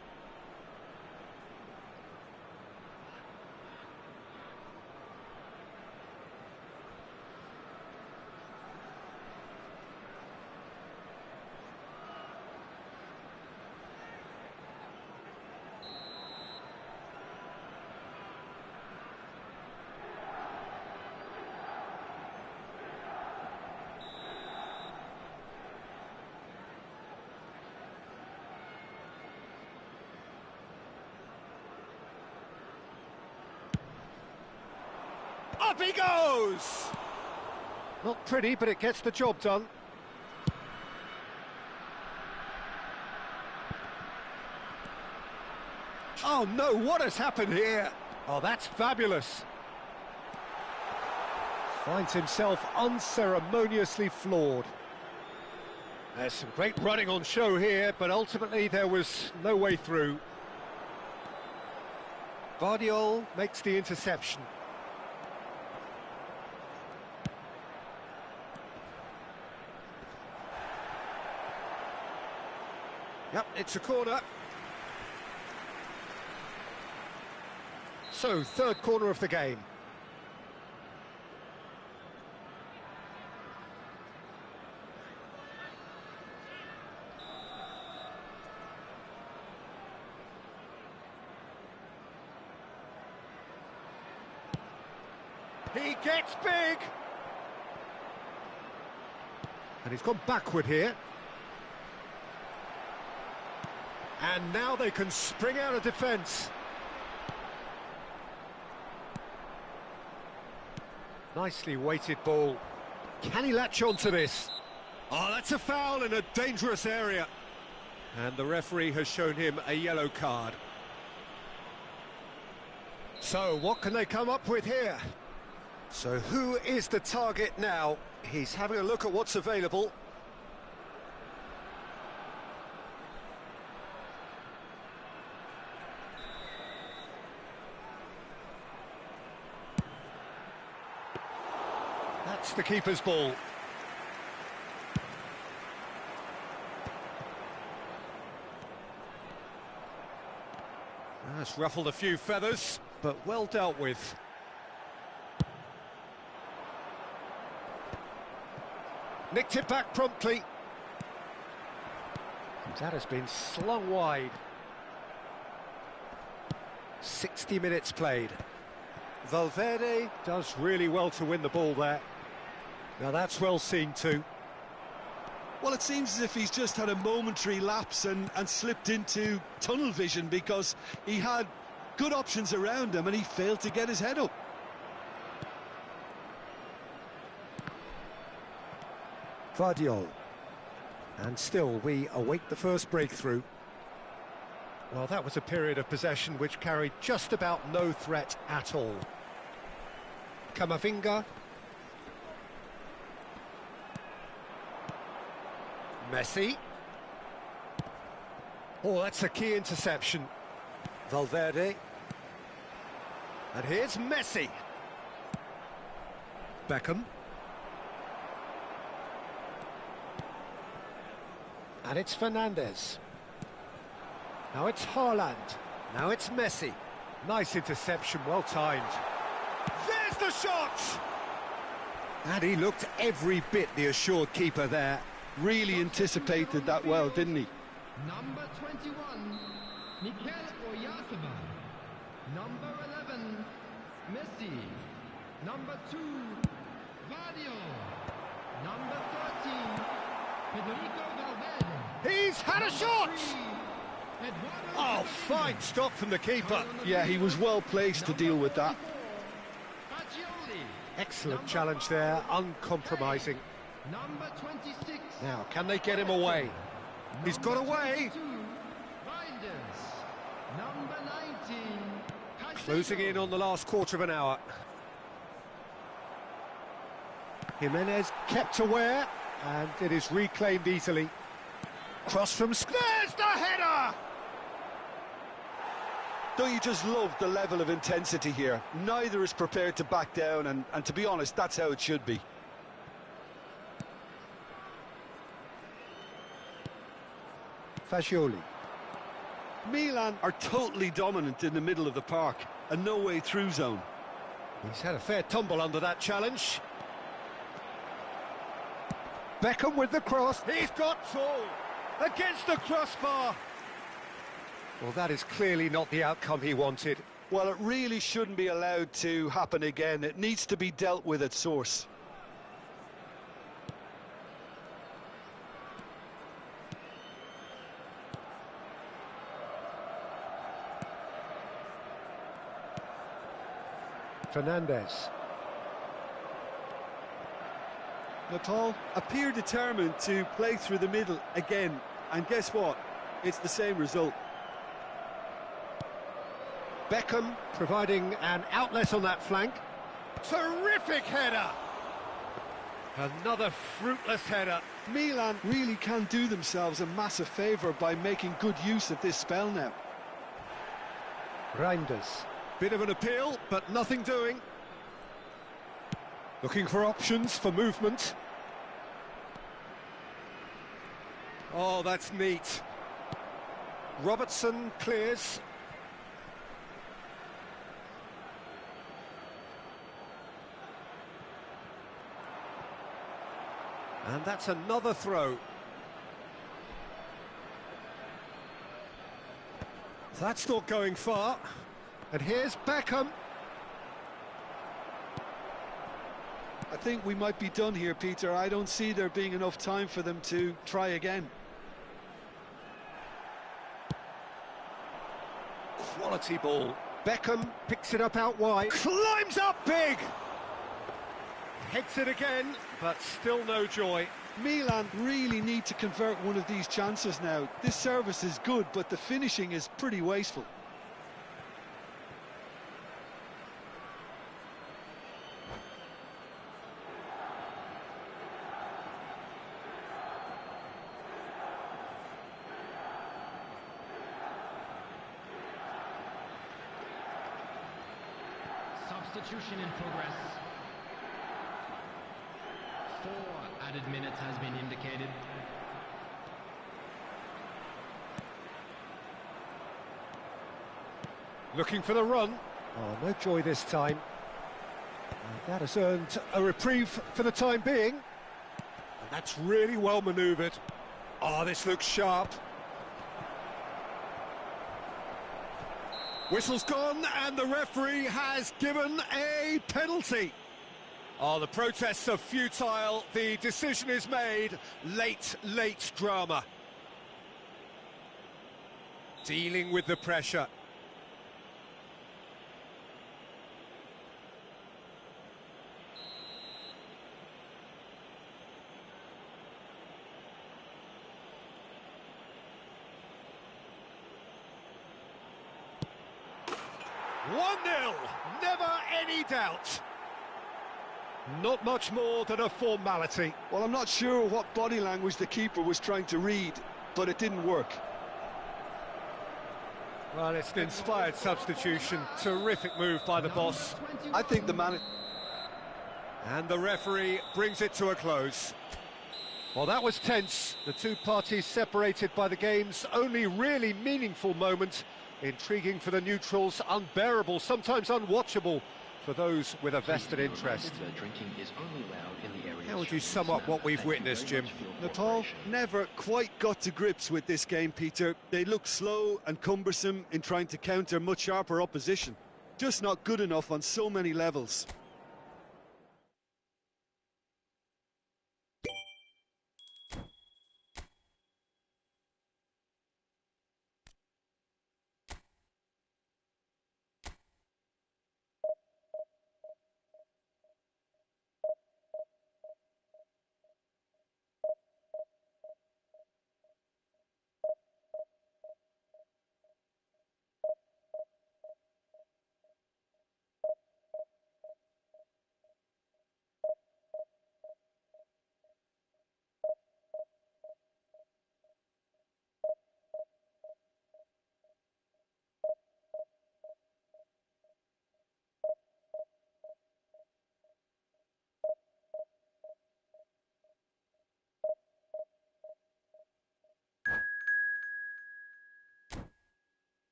Up he goes! Not pretty, but it gets the job done. Oh no, what has happened here? Oh, that's fabulous. Finds himself unceremoniously floored. There's some great running on show here, but ultimately there was no way through. Guardiola makes the interception. Yep, it's a corner. So, third corner of the game. He gets big! And he's gone backward here. And now they can spring out of defence. Nicely weighted ball. Can he latch onto this? Oh, that's a foul in a dangerous area. And the referee has shown him a yellow card. So, what can they come up with here? So, who is the target now? He's having a look at what's available. That's the keeper's ball. That's ruffled a few feathers, but well dealt with. Nicked it back promptly. That has been slung wide. 60 minutes played. Valverde does really well to win the ball there. Now that's well seen too. Well, it seems as if he's just had a momentary lapse and slipped into tunnel vision, because he had good options around him and he failed to get his head up. Guardiola. And still we await the first breakthrough. Well, that was a period of possession which carried just about no threat at all. Camavinga. Messi. Oh, that's a key interception. Valverde. And here's Messi. Beckham. And it's Fernandes. Now it's Haaland. Now it's Messi. Nice interception, well timed. There's the shot! And he looked every bit the assured keeper there. Really anticipated that well, didn't he? Number 21, Mikel Oyarzabal. Number 11, Messi. Number 2, Guardiola. Number 13, Federico Valverde. He's had a shot! Oh, fine stop from the keeper. Yeah, he was well placed to deal with that. Excellent challenge there, uncompromising. Number 26. Now, can they get him away? He's got away. Number 19. Closing in on the last quarter of an hour. Jimenez kept aware, and it is reclaimed easily. Cross from... There's the header! Don't you just love the level of intensity here? Neither is prepared to back down, and to be honest, that's how it should be. Fagioli. Milan are totally dominant in the middle of the park, and no way through zone. He's had a fair tumble under that challenge. Beckham with the cross. He's got Saul against the crossbar. Well, that is clearly not the outcome he wanted. Well, it really shouldn't be allowed to happen again. It needs to be dealt with at source. Fernandes. Nepal appear determined to play through the middle again, and guess what? It's the same result. Beckham providing an outlet on that flank. Terrific header! Another fruitless header. Milan really can do themselves a massive favour by making good use of this spell now. Reinders. Bit of an appeal, but nothing doing. Looking for options for movement. Oh, that's neat. Robertson clears. And that's another throw. That's not going far. And here's Beckham. I think we might be done here, Peter. I don't see there being enough time for them to try again. Quality ball. Beckham picks it up out wide. Climbs up big! Heads it again, but still no joy. Milan really need to convert one of these chances now. This service is good, but the finishing is pretty wasteful. Substitution in progress. 4 added minutes has been indicated. Looking for the run. Oh, no joy this time. That has earned a reprieve for the time being. And that's really well manoeuvred. Oh, this looks sharp. Whistle's gone, and the referee has given a penalty. Oh, the protests are futile. The decision is made. Late drama. Dealing with the pressure. One 0, never any doubt. Not much more than a formality. Well, I'm not sure what body language the keeper was trying to read, but it didn't work. Well, it's an inspired substitution. Terrific move by the boss. I think the man... And the referee brings it to a close. Well, that was tense. The two parties separated by the game's only really meaningful moment. Intriguing for the neutrals, unbearable, sometimes unwatchable for those with a vested interest. How would you sum up what we've witnessed, Jim? Nepal never quite got to grips with this game, Peter. They look slow and cumbersome in trying to counter much sharper opposition. Just not good enough on so many levels.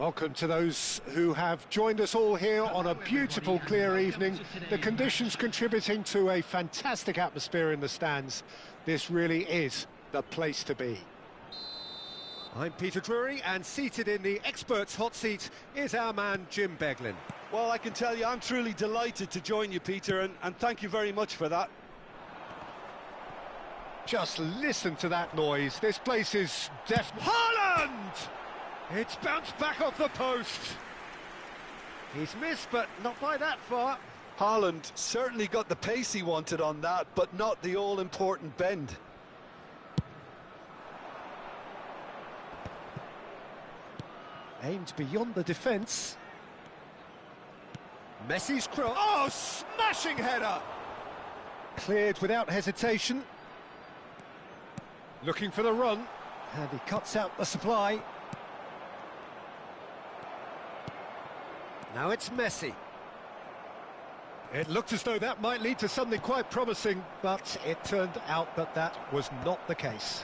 Welcome to those who have joined us all here on a beautiful, clear evening. The conditions contributing to a fantastic atmosphere in the stands. This really is the place to be. I'm Peter Drury, and seated in the experts' hot seat is our man Jim Beglin. Well, I can tell you I'm truly delighted to join you, Peter, and thank you very much for that. Just listen to that noise. This place is Haaland! It's bounced back off the post. He's missed, but not by that far. Haaland certainly got the pace he wanted on that, but not the all-important bend. Aimed beyond the defence. Messi's cross. Oh, smashing header! Cleared without hesitation. Looking for the run. And he cuts out the supply. Now it's Messi. It looked as though that might lead to something quite promising, but it turned out that that was not the case.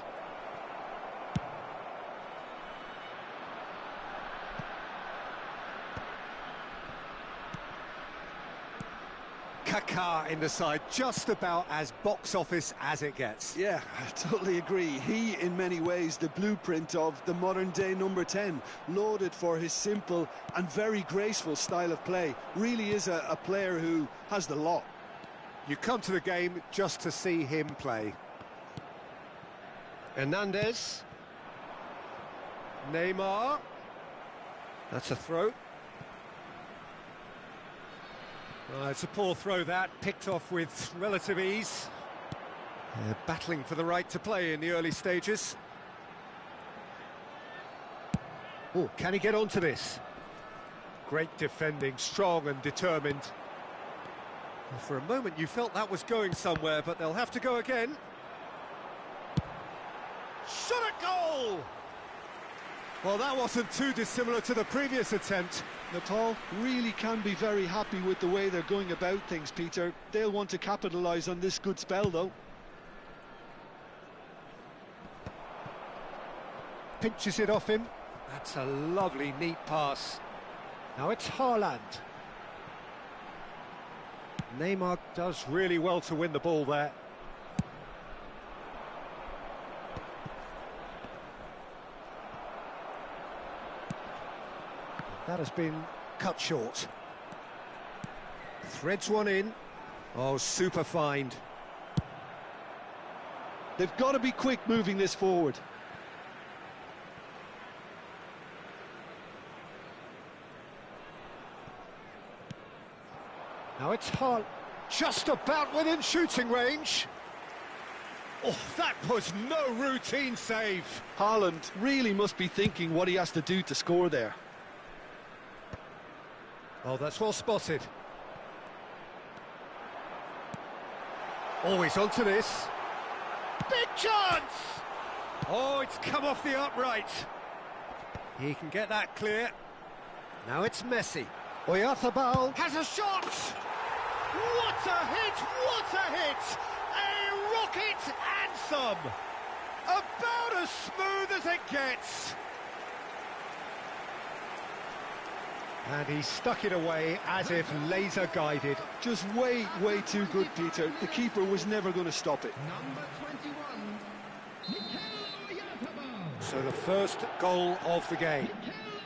Kaká in the side, just about as box office as it gets. Yeah, I totally agree. He, in many ways, the blueprint of the modern-day number 10, lauded for his simple and very graceful style of play. Really is a player who has the lot. You come to the game just to see him play. Hernandez. Neymar. That's a throw. It's a poor throw that, picked off with relative ease. Battling for the right to play in the early stages. Oh, can he get onto this? Great defending, strong and determined. Well, for a moment you felt that was going somewhere, but they'll have to go again. Shot at goal! Well, that wasn't too dissimilar to the previous attempt. Nepal really can be very happy with the way they're going about things, Peter. They'll want to capitalise on this good spell, though. Pinches it off him. That's a lovely, neat pass. Now it's Haaland. Neymar does really well to win the ball there. That has been cut short. Threads one in. Oh, super find. They've got to be quick moving this forward. Now it's Haaland. Just about within shooting range. Oh, that was no routine save. Haaland really must be thinking what he has to do to score there. Oh, that's well spotted. Oh, he's onto this. Big chance! Oh, it's come off the upright. He can get that clear. Now it's Messi. Oyarzabal has a shot! What a hit! What a hit! A rocket and some! About as smooth as it gets. And he stuck it away as if laser-guided. Just way too good, Peter. The keeper was never going to stop it. So the first goal of the game.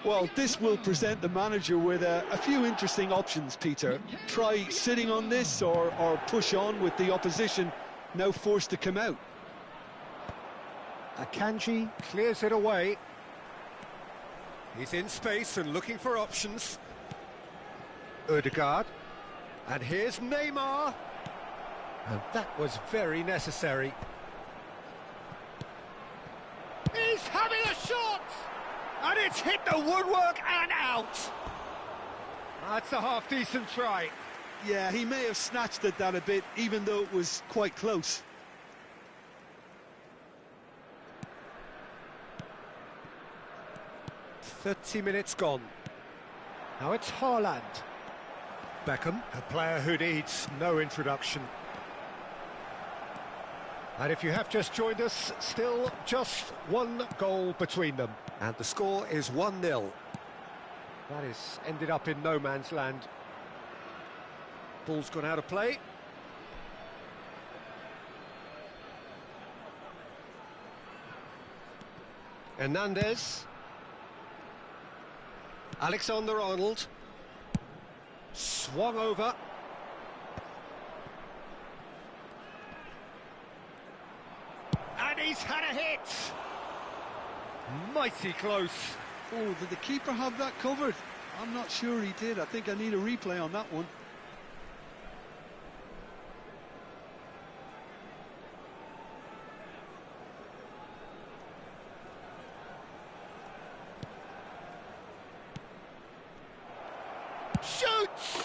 Well, this will present the manager with a few interesting options, Peter. Try sitting on this or push on with the opposition now forced to come out. Akanji clears it away. He's in space and looking for options. Ødegaard. And here's Neymar. And that was very necessary. He's having a shot! And it's hit the woodwork and out. That's a half-decent try. Yeah, he may have snatched at that a bit, even though it was quite close. "30 minutes gone. Now it's Haaland. Beckham, a player who needs no introduction. And if you have just joined us, still just one goal between them. And the score is 1-0. That is ended up in no man's land. Ball's gone out of play. Hernandez. Alexander-Arnold. Swung over. And he's had a hit! Mighty close. Oh, did the keeper have that covered? I'm not sure he did. I think I need a replay on that one. Shoots!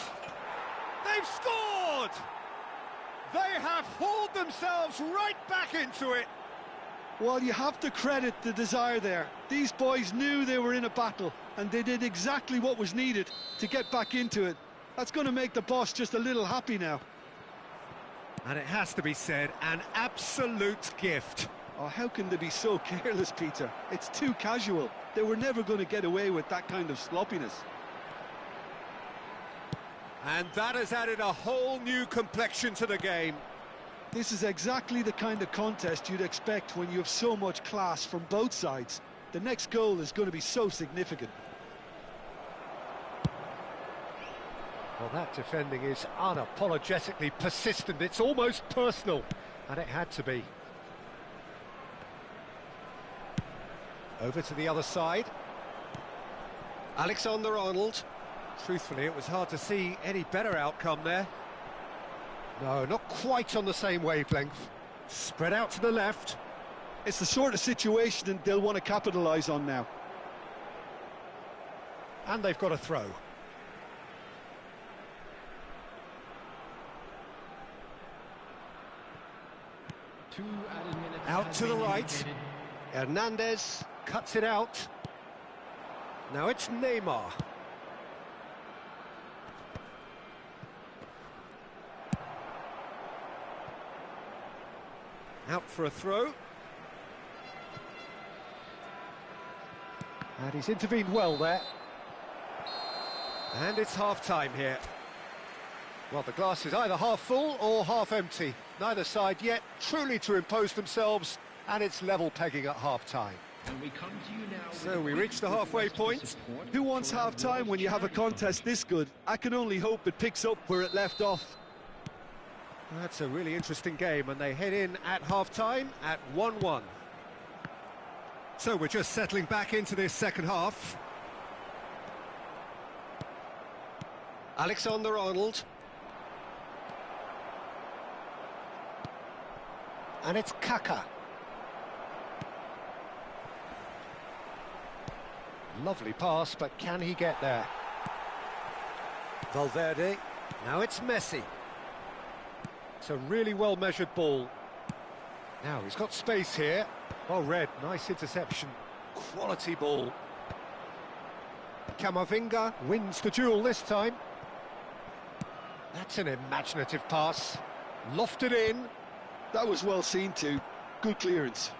They've scored! They have hauled themselves right back into it. Well, you have to credit the desire there. These boys knew they were in a battle, and they did exactly what was needed to get back into it. That's going to make the boss just a little happy now. And it has to be said, an absolute gift. Oh, how can they be so careless, Peter? It's too casual. They were never going to get away with that kind of sloppiness. And that has added a whole new complexion to the game. This is exactly the kind of contest you'd expect when you have so much class from both sides. The next goal is going to be so significant. Well, that defending is unapologetically persistent. It's almost personal, and it had to be. Over to the other side. Alexander-Arnold. Truthfully, it was hard to see any better outcome there. No, not quite on the same wavelength. Spread out to the left. It's the sort of situation they'll want to capitalise on now. And they've got a throw. Out to the right. Hernandez cuts it out. Now it's Neymar. Out for a throw. And he's intervened well there. And it's half-time here. Well, the glass is either half full or half empty. Neither side yet truly to impose themselves, and it's level pegging at half-time. So we reach the halfway point. Who wants half-time when you have a contest this good? I can only hope it picks up where it left off. That's a really interesting game, and they head in at half-time at 1-1. So we're just settling back into this second half. Alexander-Arnold. And it's Kaka. Lovely pass, but can he get there? Valverde. Now it's Messi. It's a really well-measured ball. Now he's got space here. Well read, nice interception. Quality ball. Camavinga wins the duel this time. That's an imaginative pass. Lofted in. That was well seen too. Good clearance.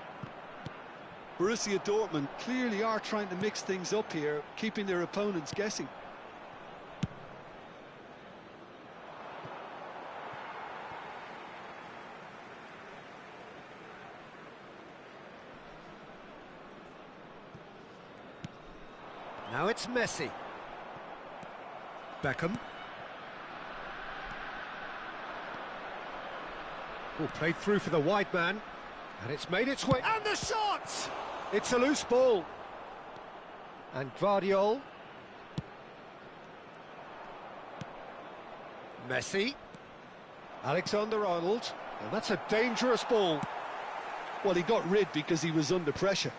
Borussia Dortmund clearly are trying to mix things up here, keeping their opponents guessing. Now it's Messi. Beckham. Oh, played through for the wide man. And it's made its way. And the shot! It's a loose ball. And Guardiol. Messi. Alexander-Arnold. And that's a dangerous ball. Well, he got rid because he was under pressure.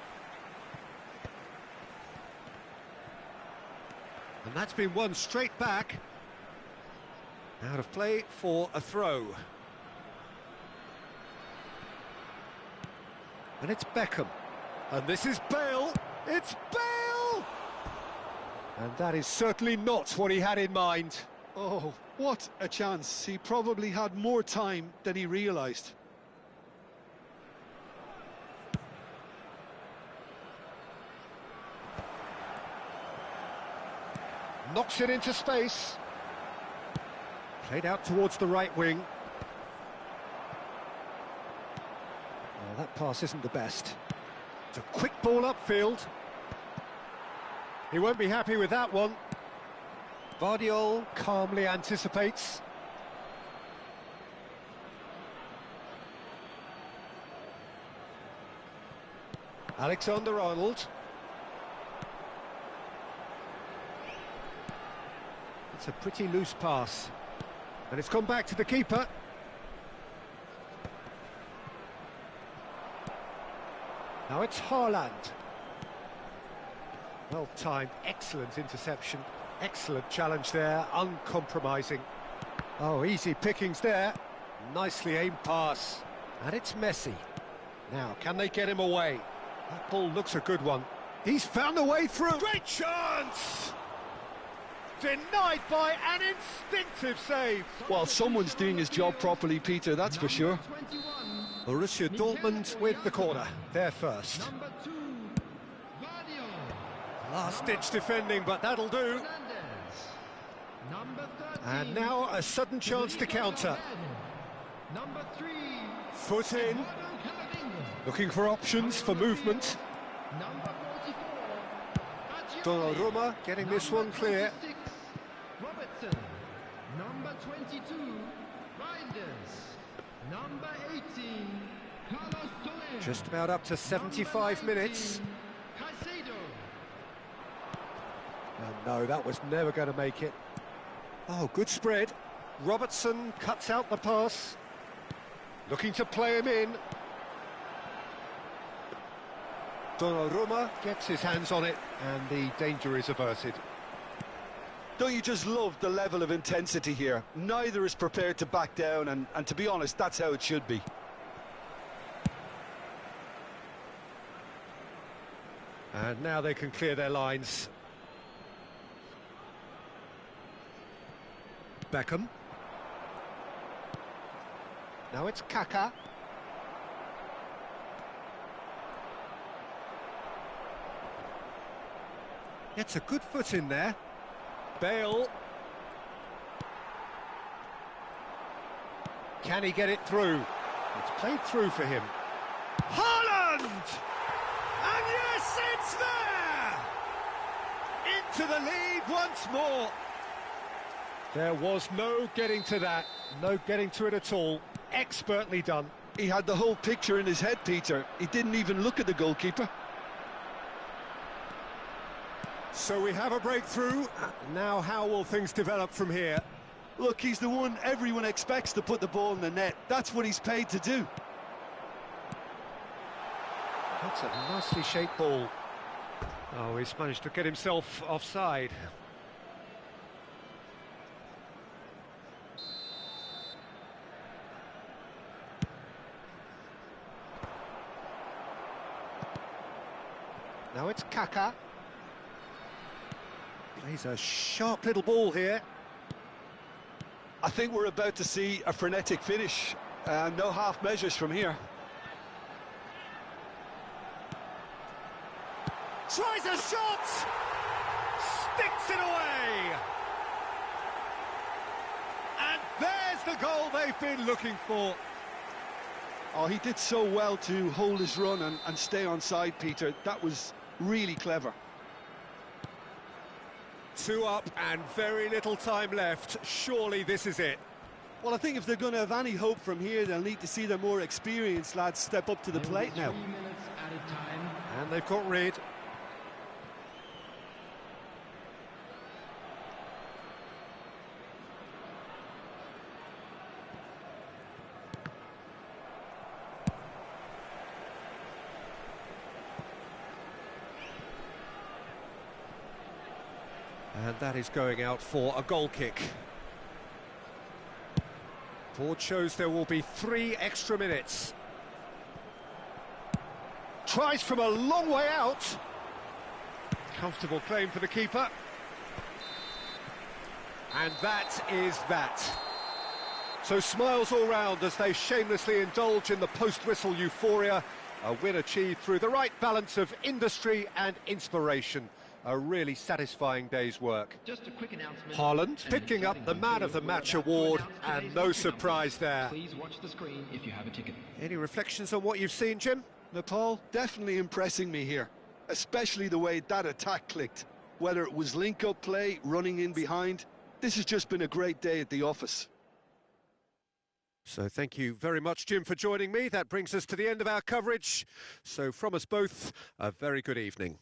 And that's been won straight back. Out of play for a throw. And it's Beckham. And this is Bale. It's Bale! And that is certainly not what he had in mind. Oh, what a chance. He probably had more time than he realised. knocks it into space. Played out towards the right wing. Oh, that pass isn't the best. It's a quick ball upfield. He won't be happy with that one. Vardiol calmly anticipates. Alexander-Arnold. It's a pretty loose pass. And it's gone back to the keeper. Now it's Haaland. Well timed, excellent interception. Excellent challenge there, uncompromising. Oh, easy pickings there. Nicely aimed pass. And it's Messi. Now, can they get him away? That ball looks a good one. He's found a way through. Great chance! Denied by an instinctive save. Well, someone's doing his job properly, Peter, that's for sure. Borussia Dortmund with the corner. They're first. Last-ditch defending, but that'll do. And now a sudden chance to counter. Foot in. Looking for options for movement. Donnarumma getting this one clear. Robertson, number 22, Reinders, number 18, Carlos Soler. Just about up to 75 minutes. And no, that was never going to make it. Oh, good spread. Robertson cuts out the pass. Looking to play him in. Donnarumma gets his hands on it, and the danger is averted. Don't you just love the level of intensity here? Neither is prepared to back down, and to be honest, that's how it should be. And now they can clear their lines. Beckham. Now it's Kaká. It's a good foot in there. Bale. Can he get it through? It's played through for him. Haaland! And yes, it's there! Into the lead once more. There was no getting to that, no getting to it at all. Expertly done. He had the whole picture in his head, Peter. He didn't even look at the goalkeeper. So we have a breakthrough. Now how will things develop from here? Look, he's the one everyone expects to put the ball in the net. That's what he's paid to do. That's a nicely shaped ball. Oh, he's managed to get himself offside. Now it's Kaká. Plays a sharp little ball here. I think we're about to see a frenetic finish. No half measures from here. Tries a shot! Sticks it away! And there's the goal they've been looking for. Oh, he did so well to hold his run and stay on side, Peter. That was really clever. 2 up and very little time left. Surely this is it. Well, I think if they're going to have any hope from here, they'll need to see their more experienced lads step up to the plate now. 3 minutes at a time. And they've got rid. And that is going out for a goal kick. Board shows there will be 3 extra minutes. Tries from a long way out. Comfortable claim for the keeper. And that is that. So smiles all round as they shamelessly indulge in the post-whistle euphoria. A win achieved through the right balance of industry and inspiration. A really satisfying day's work. Just a quick announcement. Haaland picking up the Man of the Match award, and no surprise there. Please watch the screen if you have a ticket. Any reflections on what you've seen, Jim? Nepal definitely impressing me here, especially the way that attack clicked. Whether it was link-up play, running in behind, this has just been a great day at the office. So thank you very much, Jim, for joining me. That brings us to the end of our coverage. So from us both, a very good evening.